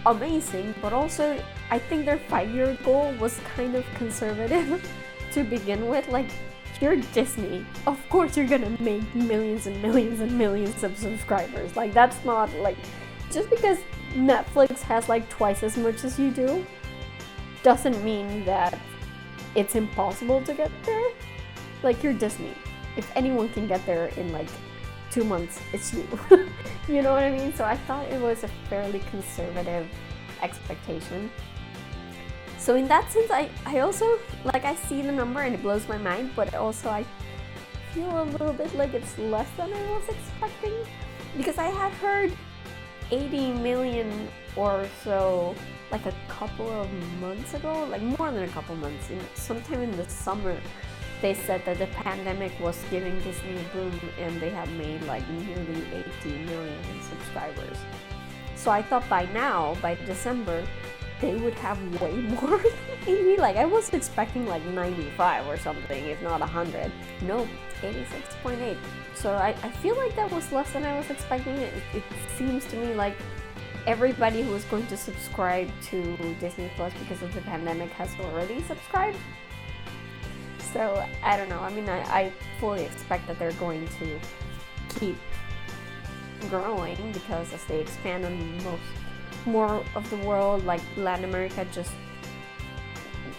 amazing. But also, I think their 5-year goal was kind of conservative to begin with. Like, you're Disney, of course you're gonna make millions and millions and millions of subscribers. Like, that's not like, just because Netflix has like twice as much as you do doesn't mean that it's impossible to get there. Like, you're Disney. If anyone can get there in like 2 months, it's you. You know what I mean? So I thought it was a fairly conservative expectation. So in that sense, I also, like, I see the number and it blows my mind, but also I feel a little bit like it's less than I was expecting, because I had heard 80 million or so like a couple of months ago, like more than a couple months, sometime in the summer. They said that the pandemic was giving Disney a boom and they had made like nearly 80 million subscribers. So I thought by now, by December, they would have way more than 80. Like, I was expecting like 95 or something, if not 100. Nope, 86.8. So I feel like that was less than I was expecting. It seems to me like everybody who is going to subscribe to Disney Plus because of the pandemic has already subscribed. So I don't know. I mean, I fully expect that they're going to keep growing, because as they expand on more of the world, like Latin America, just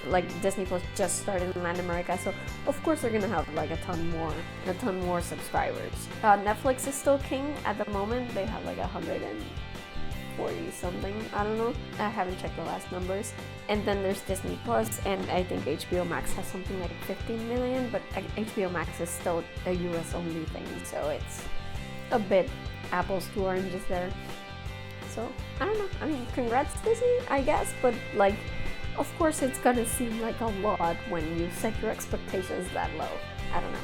like Disney Plus just started in Latin America, so of course they're gonna have like a ton more subscribers. Netflix is still king at the moment. They have like 140 something, I don't know, I haven't checked the last numbers. And then there's Disney Plus, and I think HBO Max has something like 15 million, but HBO Max is still a US only thing, so it's a bit apples to oranges there. So I don't know, I mean, congrats Disney, I guess, but like, of course it's gonna seem like a lot when you set your expectations that low. I don't know.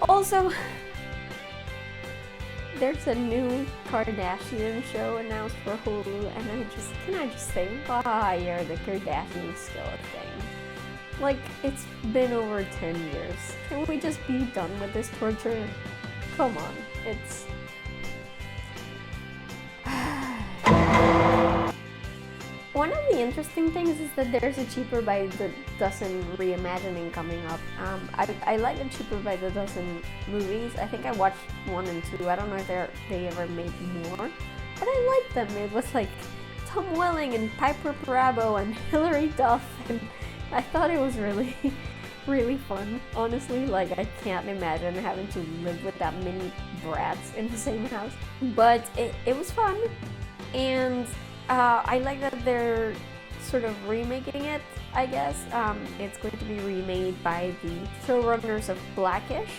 Also, there's a new Kardashian show announced for Hulu, and can I just say, why are the Kardashians still a thing? Like, it's been over 10 years. Can we just be done with this torture? Come on, it's... One of the interesting things is that there's a Cheaper by the Dozen reimagining coming up. I like the Cheaper by the Dozen movies. I think I watched 1 and 2. I don't know if they ever made more, but I liked them. It was like Tom Welling and Piper Perabo and Hilary Duff, and I thought it was really, really fun. Honestly, like, I can't imagine having to live with that many brats in the same house. But it was fun, and I like that they're sort of remaking it, I guess. It's going to be remade by the showrunners of Blackish,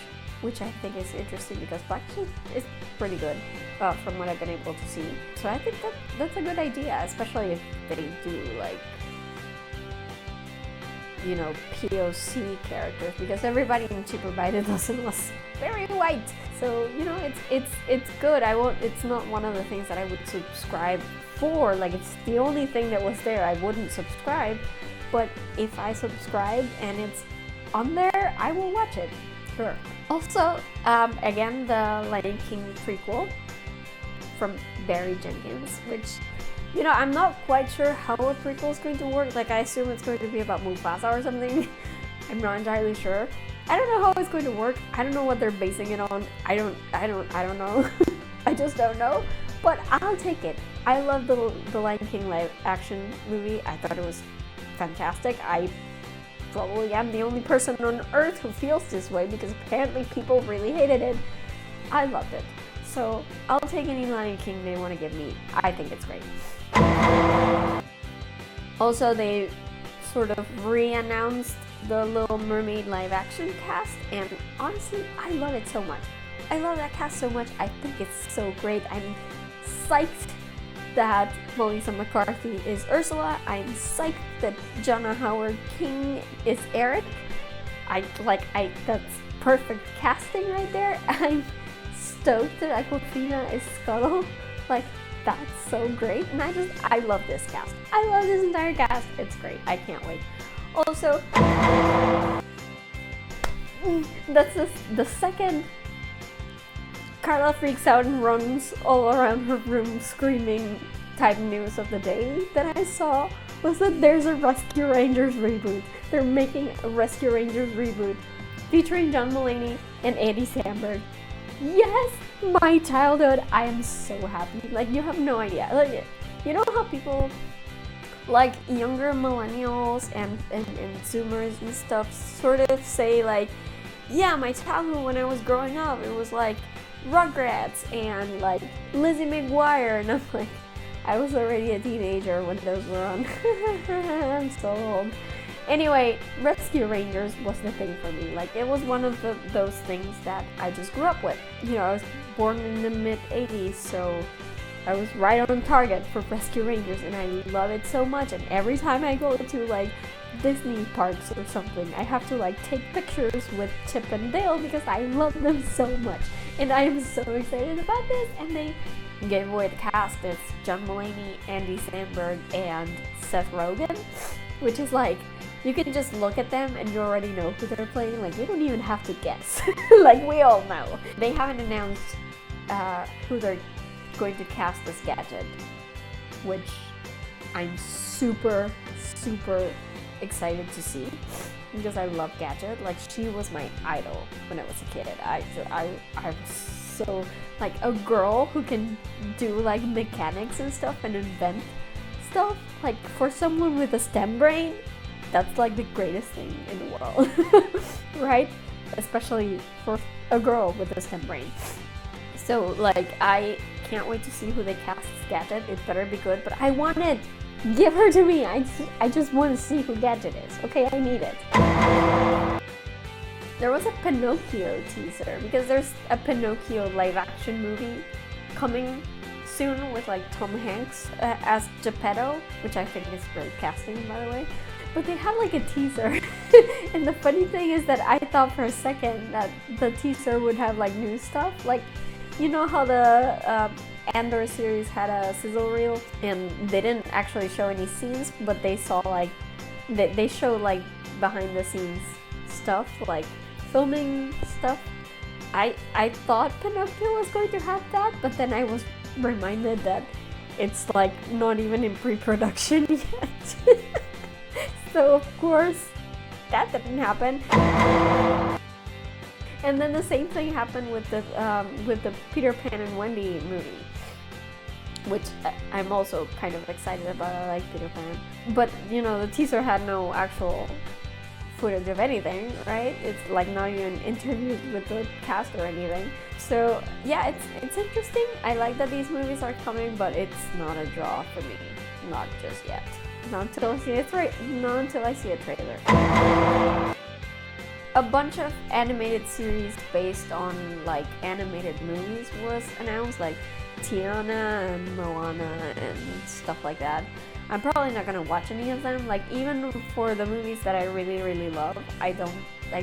which I think is interesting because Blackish is pretty good from what I've been able to see. So I think that's a good idea, especially if they do, like, you know, POC characters, because everybody in Cheaper by the Dozen was very white. So, you know, it's good. It's not one of the things that I would subscribe for. Like, it's the only thing that was there. I wouldn't subscribe, but if I subscribe and it's on there, I will watch it. Sure. Also, again, the Lion King prequel from Barry Jenkins, which I'm not quite sure how a prequel is going to work. Like, I assume it's going to be about Mufasa or something. I'm not entirely sure. I don't know how it's going to work. I don't know what they're basing it on. I don't know. I just don't know. But I'll take it. I love the Lion King live action movie. I thought it was fantastic. I probably am the only person on earth who feels this way because apparently people really hated it. I loved it. So I'll take any Lion King they want to give me. I think it's great. Also, they sort of re-announced the Little Mermaid live action cast, and honestly, I love it so much. I love that cast so much. I think it's so great. I'm psyched that Melissa McCarthy is Ursula. I'm psyched that Jonah Howard King is Eric. That's perfect casting right there. I'm stoked that Awkwafina is Scuttle. Like, that's so great. And I love this cast. I love this entire cast. It's great. I can't wait. Also, that's the second Carla freaks out and runs all around her room screaming type news of the day that I saw was that there's a Rescue Rangers reboot. They're making a Rescue Rangers reboot featuring John Mulaney and Andy Samberg. Yes, my childhood. I am so happy. Like, you have no idea. Like, you know how people, like younger millennials and Zoomers and stuff, sort of say like, yeah, my childhood when I was growing up, it was like Rugrats and like Lizzie McGuire, and I'm like, I was already a teenager when those were on. I'm so old. Anyway, Rescue Rangers was the thing for me. Like, it was one of those things that I just grew up with. I was born in the mid-80s, so I was right on target for Rescue Rangers, and I love it so much. And every time I go to like Disney parks or something, I have to like take pictures with Chip and Dale because I love them so much. And I am so excited about this. And they gave away the cast. It's John Mulaney, Andy Samberg, and Seth Rogen, which is like, you can just look at them and you already know who they're playing. Like, you don't even have to guess. Like, we all know. They haven't announced who they're going to cast as Gadget, which I'm super excited to see because I love Gadget. Like, she was my idol when I was a kid. I was so, like, a girl who can do like mechanics and stuff and invent stuff. Like, for someone with a STEM brain, that's like the greatest thing in the world. Right? Especially for a girl with a STEM brain. So, like, I can't wait to see who they cast as Gadget. It better be good, but I want it. Give her to me. I just want to see who Gadget is. Okay, I need it. There was a Pinocchio teaser because there's a Pinocchio live action movie coming soon with like Tom Hanks as Geppetto, which I think is great casting, by the way. But they had like a teaser. And the funny thing is that I thought for a second that the teaser would have like new stuff. Like, you know how the Andor series had a sizzle reel and they didn't actually show any scenes, but they saw like, they showed like behind the scenes stuff, like filming stuff. I thought Pinocchio was going to have that, but then I was reminded that it's like not even in pre-production yet. So of course that didn't happen. And then the same thing happened with the Peter Pan and Wendy movie, which I'm also kind of excited about. I like Peter Pan, but the teaser had no actual footage of anything, right? It's like not even interviews with the cast or anything. So yeah, it's interesting. I like that these movies are coming, but it's not a draw for me, not just yet. Not until I see a trailer. A bunch of animated series based on like animated movies was announced, like Tiana and Moana and stuff like that. I'm probably not gonna watch any of them. Like, even for the movies that I really love, I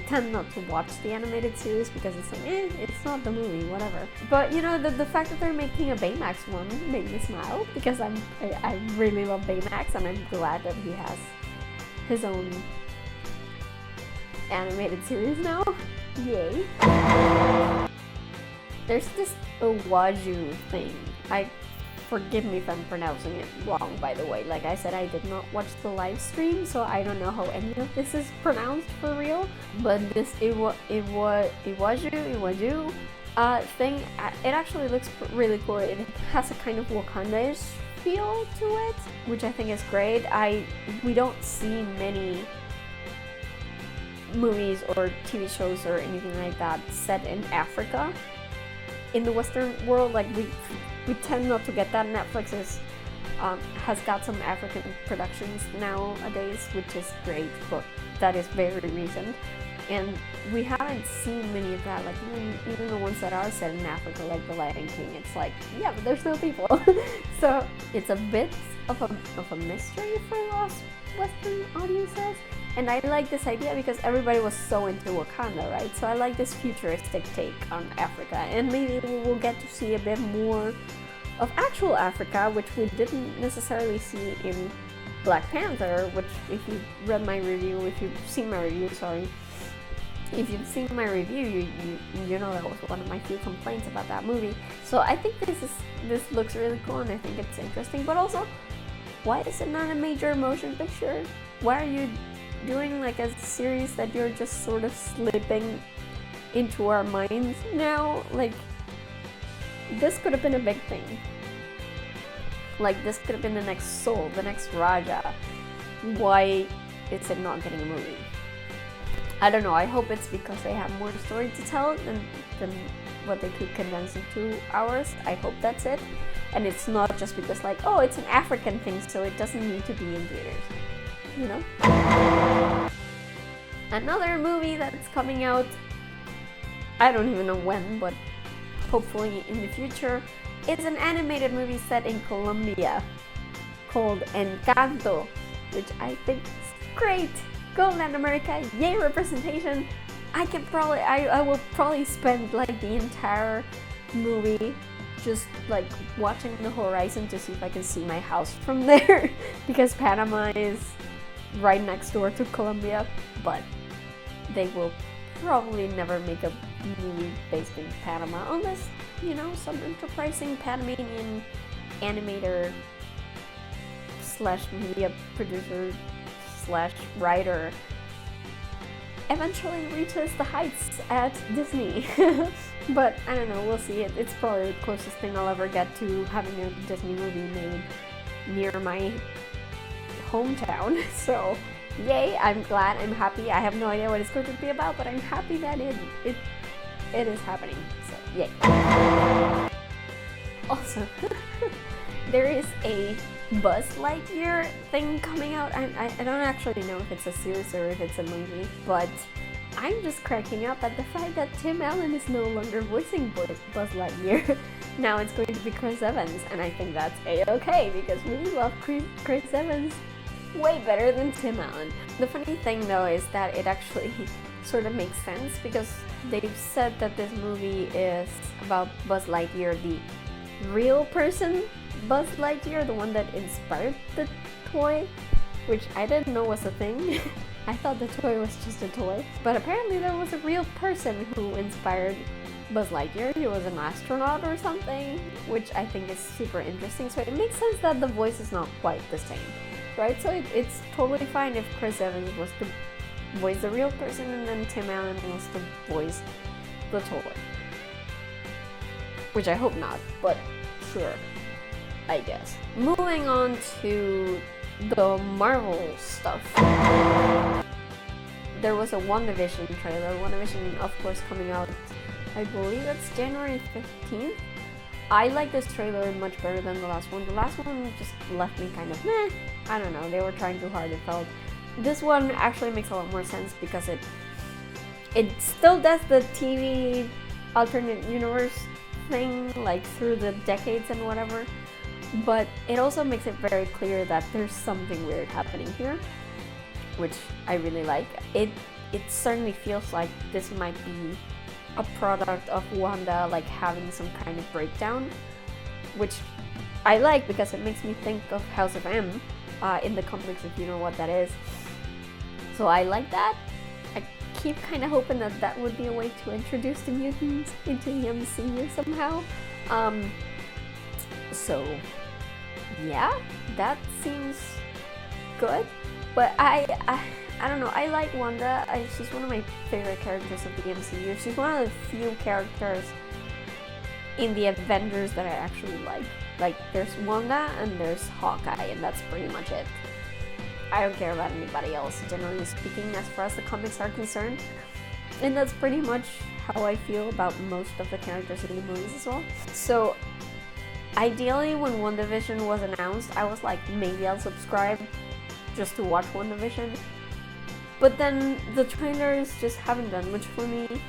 tend not to watch the animated series because it's like, it's not the movie, whatever. But the fact that they're making a Baymax one made me smile because I really love Baymax, and I'm glad that he has his own animated series now. Yay. There's this Waju thing. I forgive me if I'm pronouncing it wrong, by the way. Like I said, I did not watch the live stream, so I don't know how any of this is pronounced for real. But this Iwaju thing, it actually looks really cool. It has a kind of Wakanda-ish feel to it, which I think is great. We don't see many movies or TV shows or anything like that set in Africa in the Western world. Like we tend not to get that. Netflix has got some African productions nowadays, which is great, but that is very recent. And we haven't seen many of that, like even the ones that are set in Africa, like The Lion King. It's like, yeah, but there's no people. So it's a bit of a mystery for us Western audiences. And I like this idea because everybody was so into Wakanda, right? So I like this futuristic take on Africa. And maybe we will get to see a bit more of actual Africa, which we didn't necessarily see in Black Panther, which if you've read my review, if you've seen my review, if you've seen my review, you know that was one of my few complaints about that movie. So I think this looks really cool, and I think it's interesting. But also, why is it not a major motion picture? Why are you doing like a series that you're just sort of slipping into our minds now? Like, this could have been a big thing. Like, this could have been the next Soul, the next Raya. Why is it not getting a movie? I don't know. I hope it's because they have more story to tell than what they could condense in 2 hours. I hope that's it. And it's not just because, like, oh, it's an African thing, so it doesn't need to be in theaters. You know? Another movie that's coming out, I don't even know when, but hopefully in the future, is an animated movie set in Colombia called Encanto, which I think is great. Go Latin America, yay representation. I will probably spend like the entire movie just like watching the horizon to see if I can see my house from there because Panama is right next door to Colombia, but they will probably never make a movie based in Panama unless, you know, some enterprising Panamanian animator / media producer / writer eventually reaches the heights at Disney. But I don't know, we'll see. It's probably the closest thing I'll ever get to having a Disney movie made near my hometown. So yay, I'm glad, I'm happy. I have no idea what it's going to be about, but I'm happy that it is happening. So yay. Also, there is a Buzz Lightyear thing coming out. I don't actually know if it's a series or if it's a movie, but I'm just cracking up at the fact that Tim Allen is no longer voicing Buzz Lightyear. Now it's going to be Chris Evans, and I think that's a-okay because we love Chris Evans way better than Tim Allen. The funny thing though is that it actually sort of makes sense because they've said that this movie is about Buzz Lightyear, the real person Buzz Lightyear, the one that inspired the toy, which I didn't know was a thing. I thought the toy was just a toy, but apparently there was a real person who inspired Buzz Lightyear. He was an astronaut or something, which I think is super interesting. So it makes sense that the voice is not quite the same, right? So it's totally fine if Chris Evans was to voice the real person and then Tim Allen was to voice the toy. Which I hope not, but sure, I guess. Moving on to the Marvel stuff. There was a WandaVision trailer. WandaVision, of course, coming out, I believe it's January 15th. I like this trailer much better than the last one. The last one just left me kind of meh. I don't know, they were trying too hard, it felt. This one actually makes a lot more sense because it still does the TV alternate universe thing, like through the decades and whatever, but it also makes it very clear that there's something weird happening here, which I really like. It certainly feels like this might be a product of Wanda like having some kind of breakdown, which I like because it makes me think of House of M in the comics, if you know what that is. So I like that. I keep kind of hoping that that would be a way to introduce the mutants into the MCU somehow. So yeah, that seems good. But I don't know, I like Wanda. She's one of my favorite characters of the MCU. She's one of the few characters in the Avengers that I actually like. Like, there's Wanda and there's Hawkeye, and that's pretty much it. I don't care about anybody else, generally speaking, as far as the comics are concerned. And that's pretty much how I feel about most of the characters in the movies as well. So, ideally, when WandaVision was announced, I was like, maybe I'll subscribe just to watch WandaVision. But then the trailers just haven't done much for me.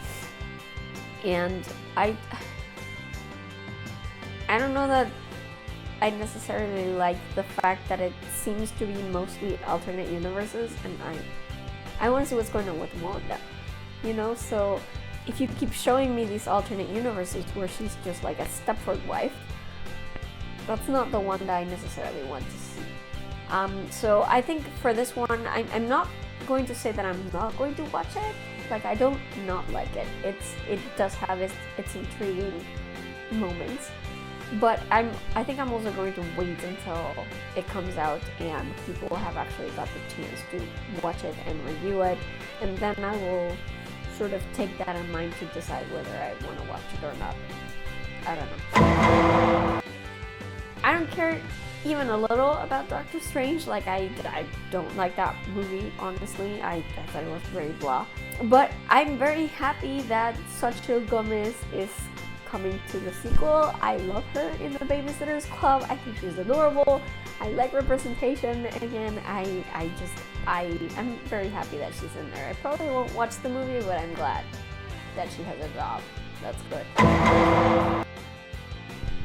And I don't know that I necessarily like the fact that it seems to be mostly alternate universes, and I want to see what's going on with Wanda, you know? So if you keep showing me these alternate universes where she's just like a Stepford wife, that's not the Wanda I necessarily want to see. So I think for this one, I'm not going to say that I'm not going to watch it. Like, I don't not like it. It does have its intriguing moments. But I think I'm also going to wait until it comes out and people have actually got the chance to watch it and review it, and then I will sort of take that in mind to decide whether I want to watch it or not. I don't know. I don't care even a little about Doctor Strange. Like, I don't like that movie, honestly. I thought it was very blah. But I'm very happy that Xochitl Gomez is coming to the sequel. I love her in the Babysitters Club. I think she's adorable. I like representation. Again, I'm very happy that she's in there. I probably won't watch the movie, but I'm glad that she has a job. That's good.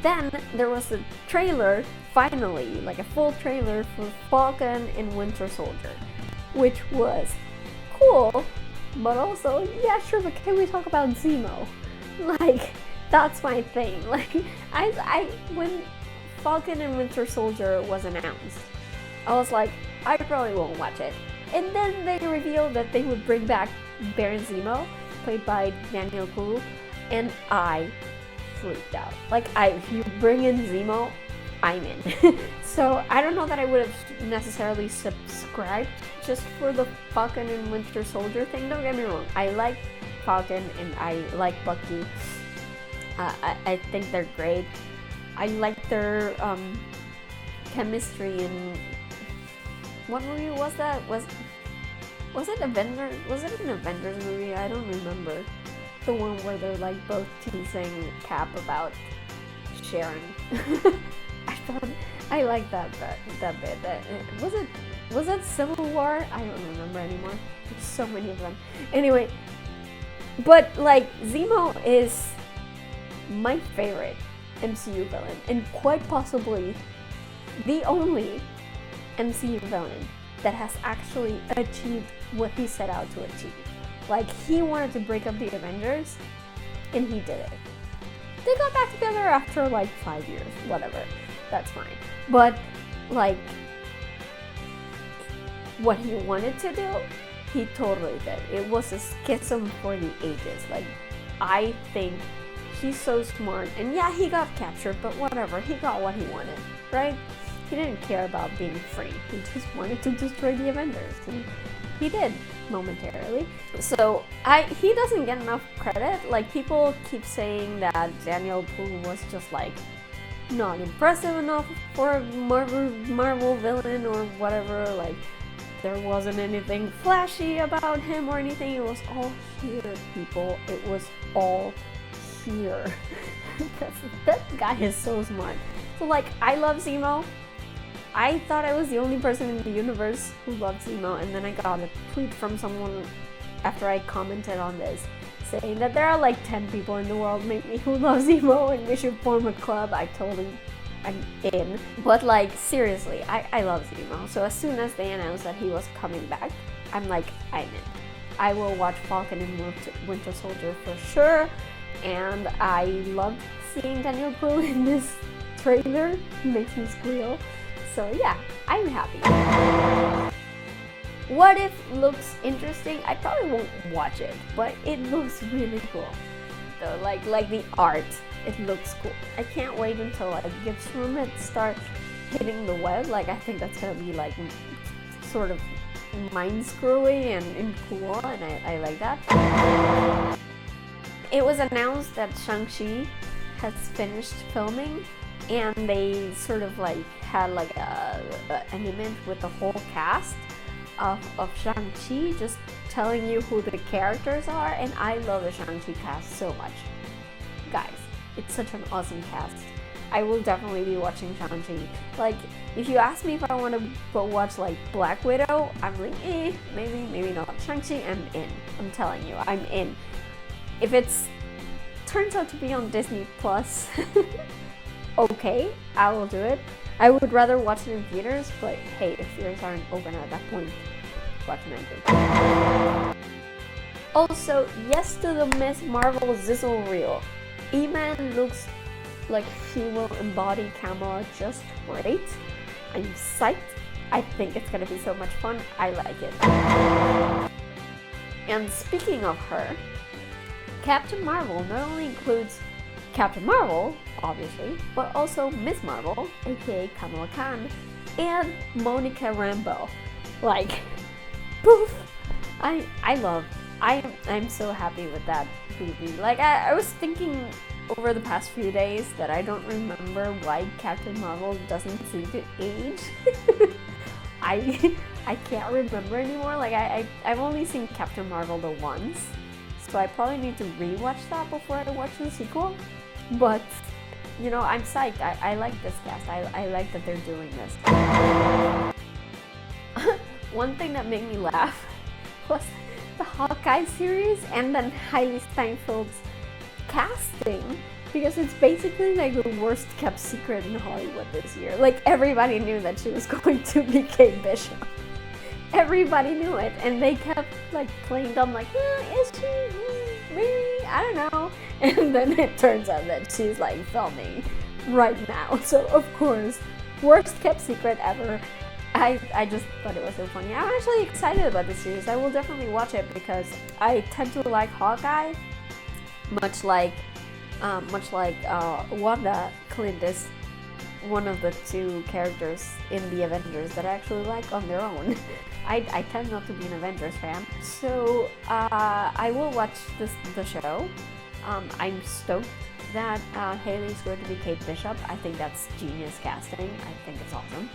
Then there was a trailer, finally, like a full trailer for Falcon and Winter Soldier, which was cool, but also, yeah, sure, but can we talk about Zemo? Like, that's my thing. Like, when Falcon and Winter Soldier was announced, I was like, I probably won't watch it. And then they revealed that they would bring back Baron Zemo, played by Daniel Kaluuya, and I freaked out. Like, if you bring in Zemo, I'm in. So I don't know that I would have necessarily subscribed just for the Falcon and Winter Soldier thing. Don't get me wrong, I like Falcon and I like Bucky. I think they're great. I like their chemistry in what movie was that? Was it Avengers? Was it an Avengers movie? I don't remember. The one where they're like both teasing Cap about Sharon. I like that bit. Was it Civil War? I don't remember anymore. There's so many of them. Anyway, but like, Zemo is my favorite MCU villain, and quite possibly the only MCU villain that has actually achieved what he set out to achieve. Like, he wanted to break up the Avengers, and he did it. They got back together after like 5 years, whatever, that's fine. But like, what he wanted to do, he totally did. It was a schism for the ages. Like, I think he's so smart, and yeah, he got captured, but whatever, he got what he wanted, right? He didn't care about being free. He just wanted to destroy the Avengers, and he did, momentarily. So he doesn't get enough credit. Like, people keep saying that Daniel Kaluuya was just like not impressive enough for a Marvel villain or whatever. Like, there wasn't anything flashy about him or anything. It was all here, people. It was all here. Because that guy is so smart. So like, I love Zemo. I thought I was the only person in the universe who loved Zemo, and then I got a tweet from someone after I commented on this saying that there are like 10 people in the world maybe who love Zemo and we should form a club. I'm in. But like, seriously, I love Zemo. So as soon as they announced that he was coming back, I'm like, I'm in. I will watch Falcon and Winter Soldier for sure. And I loved seeing Daniel Kaluuya in this trailer. It makes me squeal. So yeah, I'm happy. What If looks interesting. I probably won't watch it, but it looks really cool. So like the art, it looks cool. I can't wait until like Gibbs Roommate starts hitting the web. Like, I think that's gonna be like sort of mind screwy and cool, and I like that. It was announced that Shang-Chi has finished filming, and they sort of like had like an image with the whole cast of Shang-Chi, just telling you who the characters are, and I love the Shang-Chi cast so much. Guys, it's such an awesome cast. I will definitely be watching Shang-Chi. Like, if you ask me if I want to go watch like Black Widow, I'm like, maybe not. Shang-Chi, I'm in. I'm telling you, I'm in. If it's turns out to be on Disney Plus, okay, I will do it. I would rather watch it in theaters, but hey, if theaters aren't open at that point, watch it in. Also, yes to the Miss Marvel Zizzle reel. E-Man looks like he will embody Kamala just great. I'm psyched. I think it's gonna be so much fun. I like it. And speaking of her, Captain Marvel not only includes Captain Marvel, obviously, but also Miss Marvel, aka Kamala Khan, and Monica Rambeau. Like, poof! I'm so happy with that movie. Like, I was thinking over the past few days that I don't remember why Captain Marvel doesn't seem to age. I can't remember anymore. Like, I've only seen Captain Marvel the once, so I probably need to rewatch that before I watch the sequel. But, you know, I'm psyched. I like this cast. I like that they're doing this. One thing that made me laugh was the Hawkeye series and then Hailey Steinfeld's casting, because it's basically like the worst kept secret in Hollywood this year. Like, everybody knew that she was going to be Kate Bishop. Everybody knew it, and they kept like playing dumb, like, is she? Maybe, I don't know. And then it turns out that she's like filming right now. So of course, worst kept secret ever. I just thought it was so funny. I'm actually excited about this series. I will definitely watch it because I tend to like Hawkeye, much like Wanda. Clint is one of the two characters in the Avengers that I actually like on their own. I tend not to be an Avengers fan, so I will watch the show. I'm stoked that Hailey is going to be Kate Bishop. I think that's genius casting. I think it's awesome.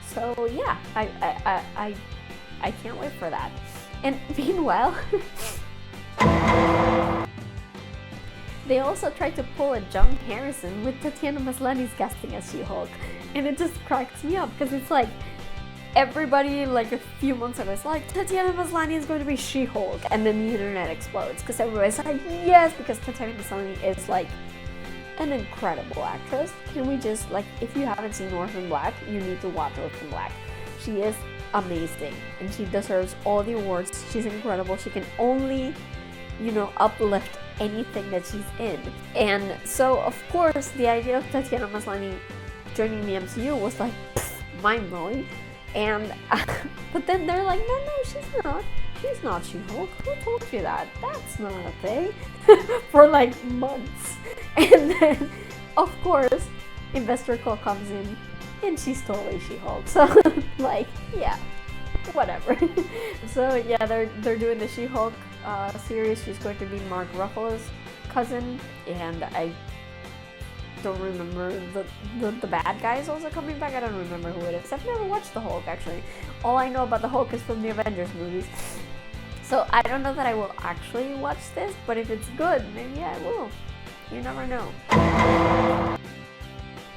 So yeah, I can't wait for that. And meanwhile, they also tried to pull a John Harrison with Tatiana Maslany's casting as She-Hulk, and it just cracks me up because it's like everybody like a few months ago is like, Tatiana Maslany is going to be She-Hulk, and then the internet explodes because everybody's like, yes, because Tatiana Maslany is like an incredible actress. Can we just, like, if you haven't seen Orphan Black, you need to watch Orphan Black. She is amazing and she deserves all the awards. She's incredible. She can only, you know, uplift anything that she's in. And so of course the idea of Tatiana Maslany joining the MCU was like mind-blowing, and but then they're like, no, she's not She-Hulk. Who told you that? That's not a thing. For like months. And then of course Investor Call comes in and she's totally She-Hulk. So like, yeah, whatever. So yeah, they're doing the She-Hulk series. She's going to be Mark Ruffalo's cousin, and I don't remember the bad guy is also coming back. I don't remember who it is. I've never watched the Hulk, actually. All I know about the Hulk is from the Avengers movies. So I don't know that I will actually watch this, but if it's good, maybe I will. You never know.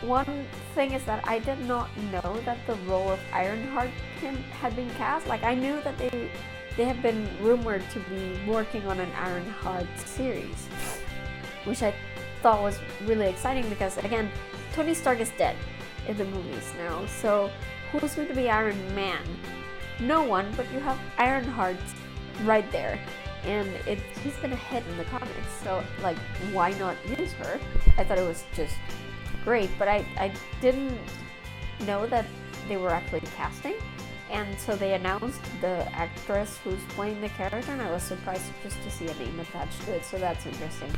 One thing is that I did not know that the role of Ironheart had been cast. Like, I knew that they have been rumored to be working on an Ironheart series, which I thought was really exciting because, again, Tony Stark is dead in the movies now. So who's going to be Iron Man? No one, but you have Ironheart right there. And he's been a hit in the comics, so like, why not use her? I thought it was just great, but I didn't know that they were actually casting. And so they announced the actress who's playing the character, and I was surprised just to see a name attached to it, so that's interesting.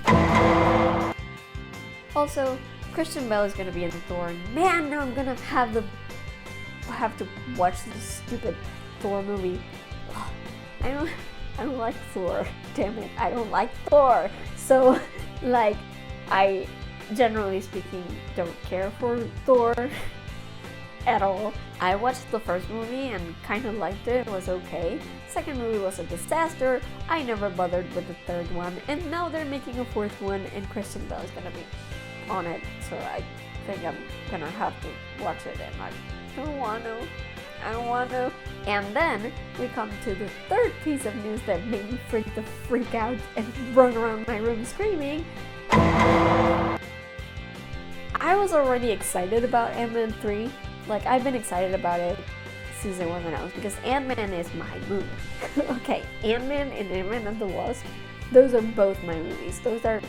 Also, Christian Bale is going to be in Thor, and man, now I'm going to have the have to watch this stupid Thor movie. Ugh, I don't like Thor. Damn it, I don't like Thor. So, like, I, generally speaking, don't care for Thor at all. I watched the first movie and kind of liked it. It was okay. Second movie was a disaster. I never bothered with the third one, and now they're making a fourth one, and Christian Bale is gonna be on it. So I think I'm gonna have to watch it, and I don't want to. And then we come to the third piece of news that made me freak out and run around my room screaming. I was already excited about Ant-Man 3. Like, I've been excited about it since it was announced, because Ant-Man is my movie. Okay, Ant-Man and Ant-Man and the Wasp, those are both my movies. Those are,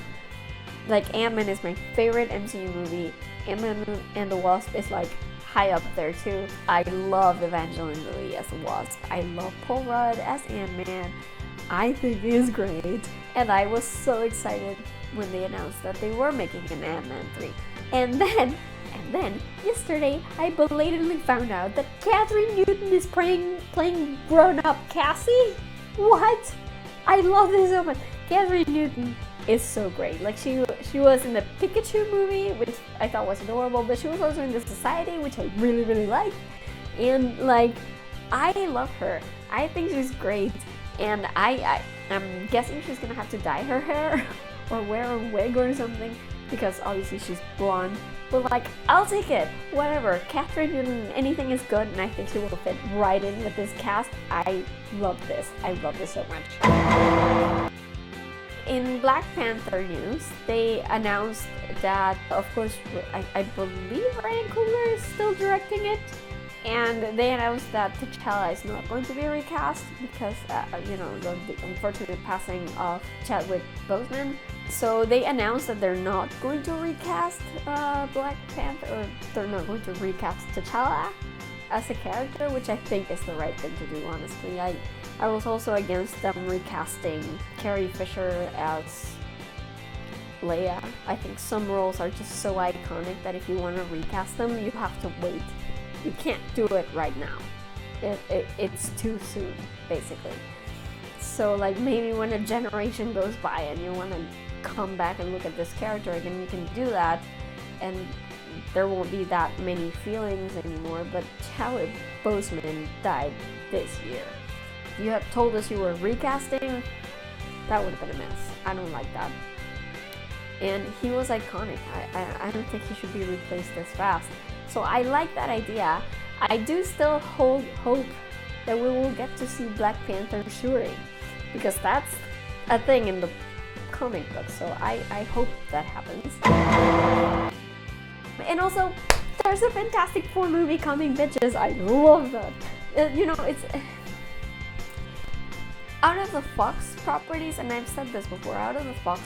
like, Ant-Man is my favorite MCU movie. Ant-Man and the Wasp is, like, high up there too. I love Evangeline Lilly as the Wasp. I love Paul Rudd as Ant-Man. I think he is great. And I was so excited when they announced that they were making an Ant-Man 3. And then, yesterday, I belatedly found out that Catherine Newton is playing grown-up Cassie? What? I love this so much. Catherine Newton is so great. Like, she was in the Pikachu movie, which I thought was adorable, but she was also in The Society, which I really, really liked. And, like, I love her. I think she's great. And I'm guessing she's gonna have to dye her hair or wear a wig or something, because obviously she's blonde. But, like, I'll take it. Whatever. Catherine Newton, anything is good, and I think she will fit right in with this cast. I love this. I love this so much. In Black Panther news, they announced that, of course, I believe Ryan Coogler is still directing it. And they announced that T'Challa is not going to be recast because, the unfortunate passing of Chadwick Boseman. So they announced that they're not going to recast Black Panther, or they're not going to recast T'Challa as a character, which I think is the right thing to do, honestly. I was also against them recasting Carrie Fisher as Leia. I think some roles are just so iconic that if you want to recast them, you have to wait. You can't do it right now. It's too soon, basically. So, like, maybe when a generation goes by and you want to come back and look at this character again, you can do that, and there won't be that many feelings anymore. But Chadwick Boseman died this year. If you had told us you were recasting, that would have been a mess. I don't like that. And he was iconic. I don't think he should be replaced this fast. So I like that idea. I do still hold hope that we will get to see Black Panther Shuri, because that's a thing in the comic book. So I hope that happens. And also, there's a Fantastic Four movie coming, bitches. I love that. It's out of the Fox properties, and I've said this before, out of the Fox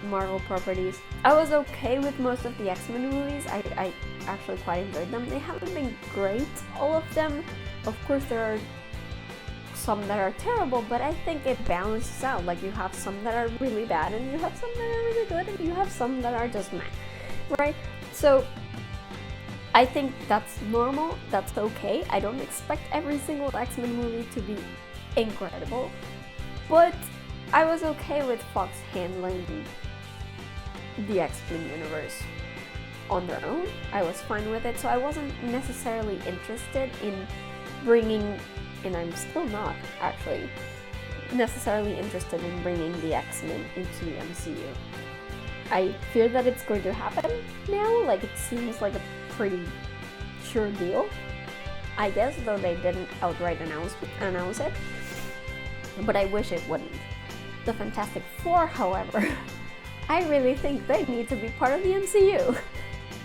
Marvel properties, I was okay with most of the X-Men movies. I actually quite enjoyed them. They haven't been great, all of them. Of course, there are some that are terrible, but I think it balances out. Like, you have some that are really bad, and you have some that are really good, and you have some that are just meh, right? So I think that's normal, that's okay. I don't expect every single X-Men movie to be incredible, but I was okay with Fox handling the X-Men universe on their own. I was fine with it, so I wasn't necessarily interested in bringing, and I'm still not actually necessarily interested in bringing the X-Men into the MCU. I fear that it's going to happen now. Like, it seems like a pretty sure deal, I guess, though they didn't outright announce it, but I wish it wouldn't. The Fantastic Four, however, I really think they need to be part of the MCU.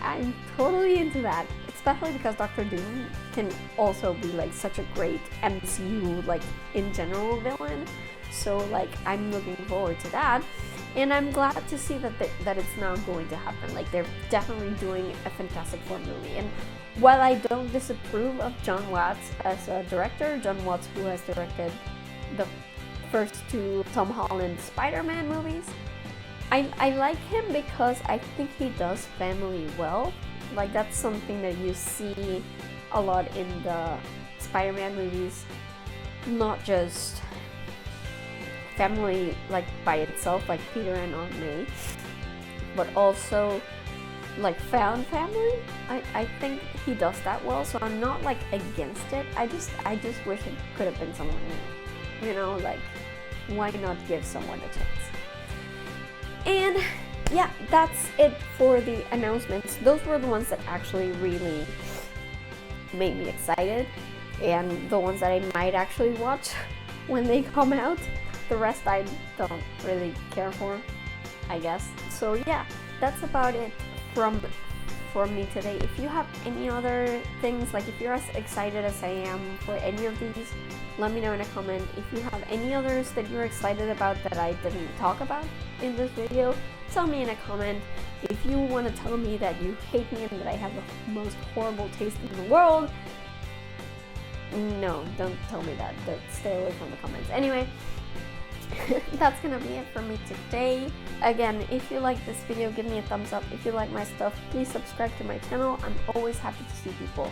I'm totally into that, especially because Doctor Doom can also be, like, such a great MCU, like, in general villain. So, like, I'm looking forward to that, and I'm glad to see that it's now going to happen. Like, they're definitely doing a Fantastic Four movie. And while I don't disapprove of John Watts as a director, John Watts, who has directed the first two Tom Holland Spider-Man movies, I like him because I think he does family well. Like, that's something that you see a lot in the Spider-Man movies, not just family like by itself, like Peter and Aunt May, but also like found family. I think he does that well, so I'm not like against it. I just wish it could have been someone new, you know, like why not give someone a chance? And yeah, that's it for the announcements. Those were the ones that actually really made me excited, and the ones that I might actually watch when they come out. The rest I don't really care for, I guess. So yeah, that's about it from me today. If you have any other things, like if you're as excited as I am for any of these, let me know in a comment. If you have any others that you're excited about that I didn't talk about in this video, tell me in a comment. If you want to tell me that you hate me and that I have the most horrible taste in the world, no, don't tell me that. Stay away from the comments. Anyway, that's gonna be it for me today. Again, if you like this video, give me a thumbs up. If you like my stuff, please subscribe to my channel. I'm always happy to see people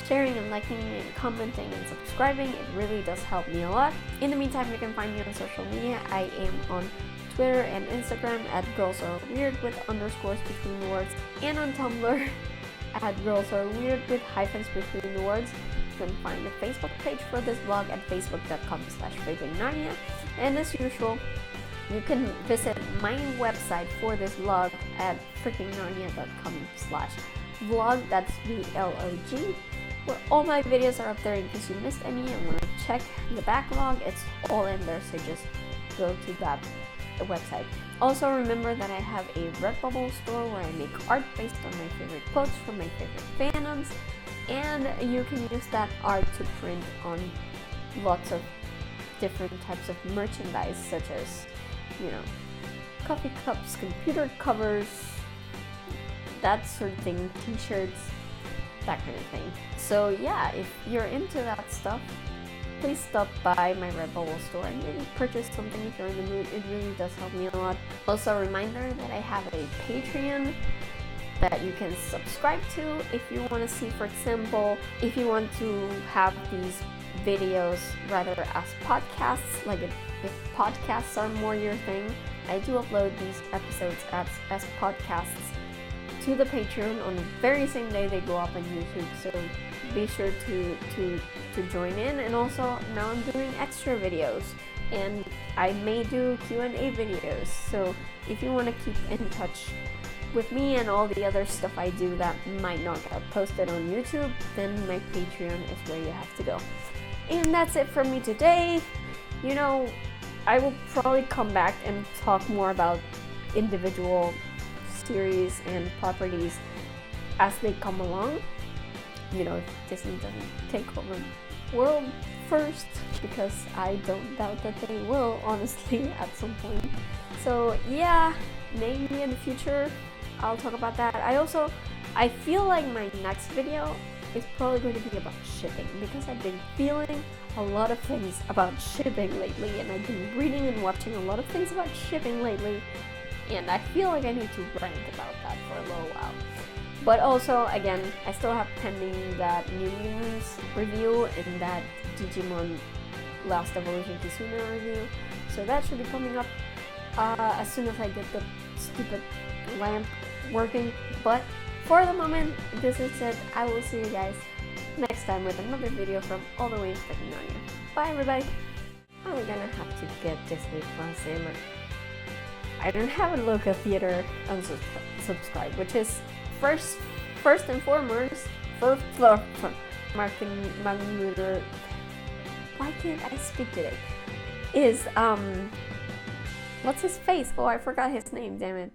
sharing and liking and commenting and subscribing. It really does help me a lot. In the meantime, you can find me on social media. I am on Twitter and Instagram at girlsareweird with underscores between the words, and on Tumblr at girlsareweird with hyphens between the words. You can find the Facebook page for this vlog at facebook.com/FreakingNarnia. And as usual, you can visit my website for this vlog at FreakingNarnia.com/vlog. That's VLOG, where all my videos are up there in case you missed any and want to check the backlog. It's all in there, so just go to that website. Also, remember that I have a Redbubble store where I make art based on my favorite quotes from my favorite fandoms, and you can use that art to print on lots of different types of merchandise, such as, you know, coffee cups, computer covers, that sort of thing, t-shirts, that kind of thing. So yeah, if you're into that stuff, please stop by my Redbubble store and maybe purchase something if you're in the mood. It really does help me a lot. Also, a reminder that I have a Patreon that you can subscribe to if you want to see, for example, if you want to have these videos rather as podcasts, like if podcasts are more your thing, I do upload these episodes as podcasts to the Patreon on the very same day they go up on YouTube, so be sure to join in. And also, now I'm doing extra videos, and I may do Q&A videos, so if you want to keep in touch with me and all the other stuff I do that might not get posted on YouTube, then my Patreon is where you have to go. And that's it from me today. You know, I will probably come back and talk more about individual series and properties as they come along. You know, if Disney doesn't take over the world first, because I don't doubt that they will, honestly, at some point. So yeah, maybe in the future I'll talk about that. I feel like my next video is probably going to be about shipping, because I've been feeling a lot of things about shipping lately, and I've been reading and watching a lot of things about shipping lately, and I feel like I need to rant about that for a little while. But also, again, I still have pending that New Mutants review and that Digimon Last Evolution Kizuna review, so that should be coming up as soon as I get the stupid lamp working. But for the moment, this is it. I will see you guys next time with another video from all the way in freaking Narnia. Bye everybody! I'm gonna have to get Disney Plus in. I don't have a local theater unsubscribe, which is first and foremost, Martin Magnuder. Why can't I speak today? Is what's his face? Oh, I forgot his name. Damn it.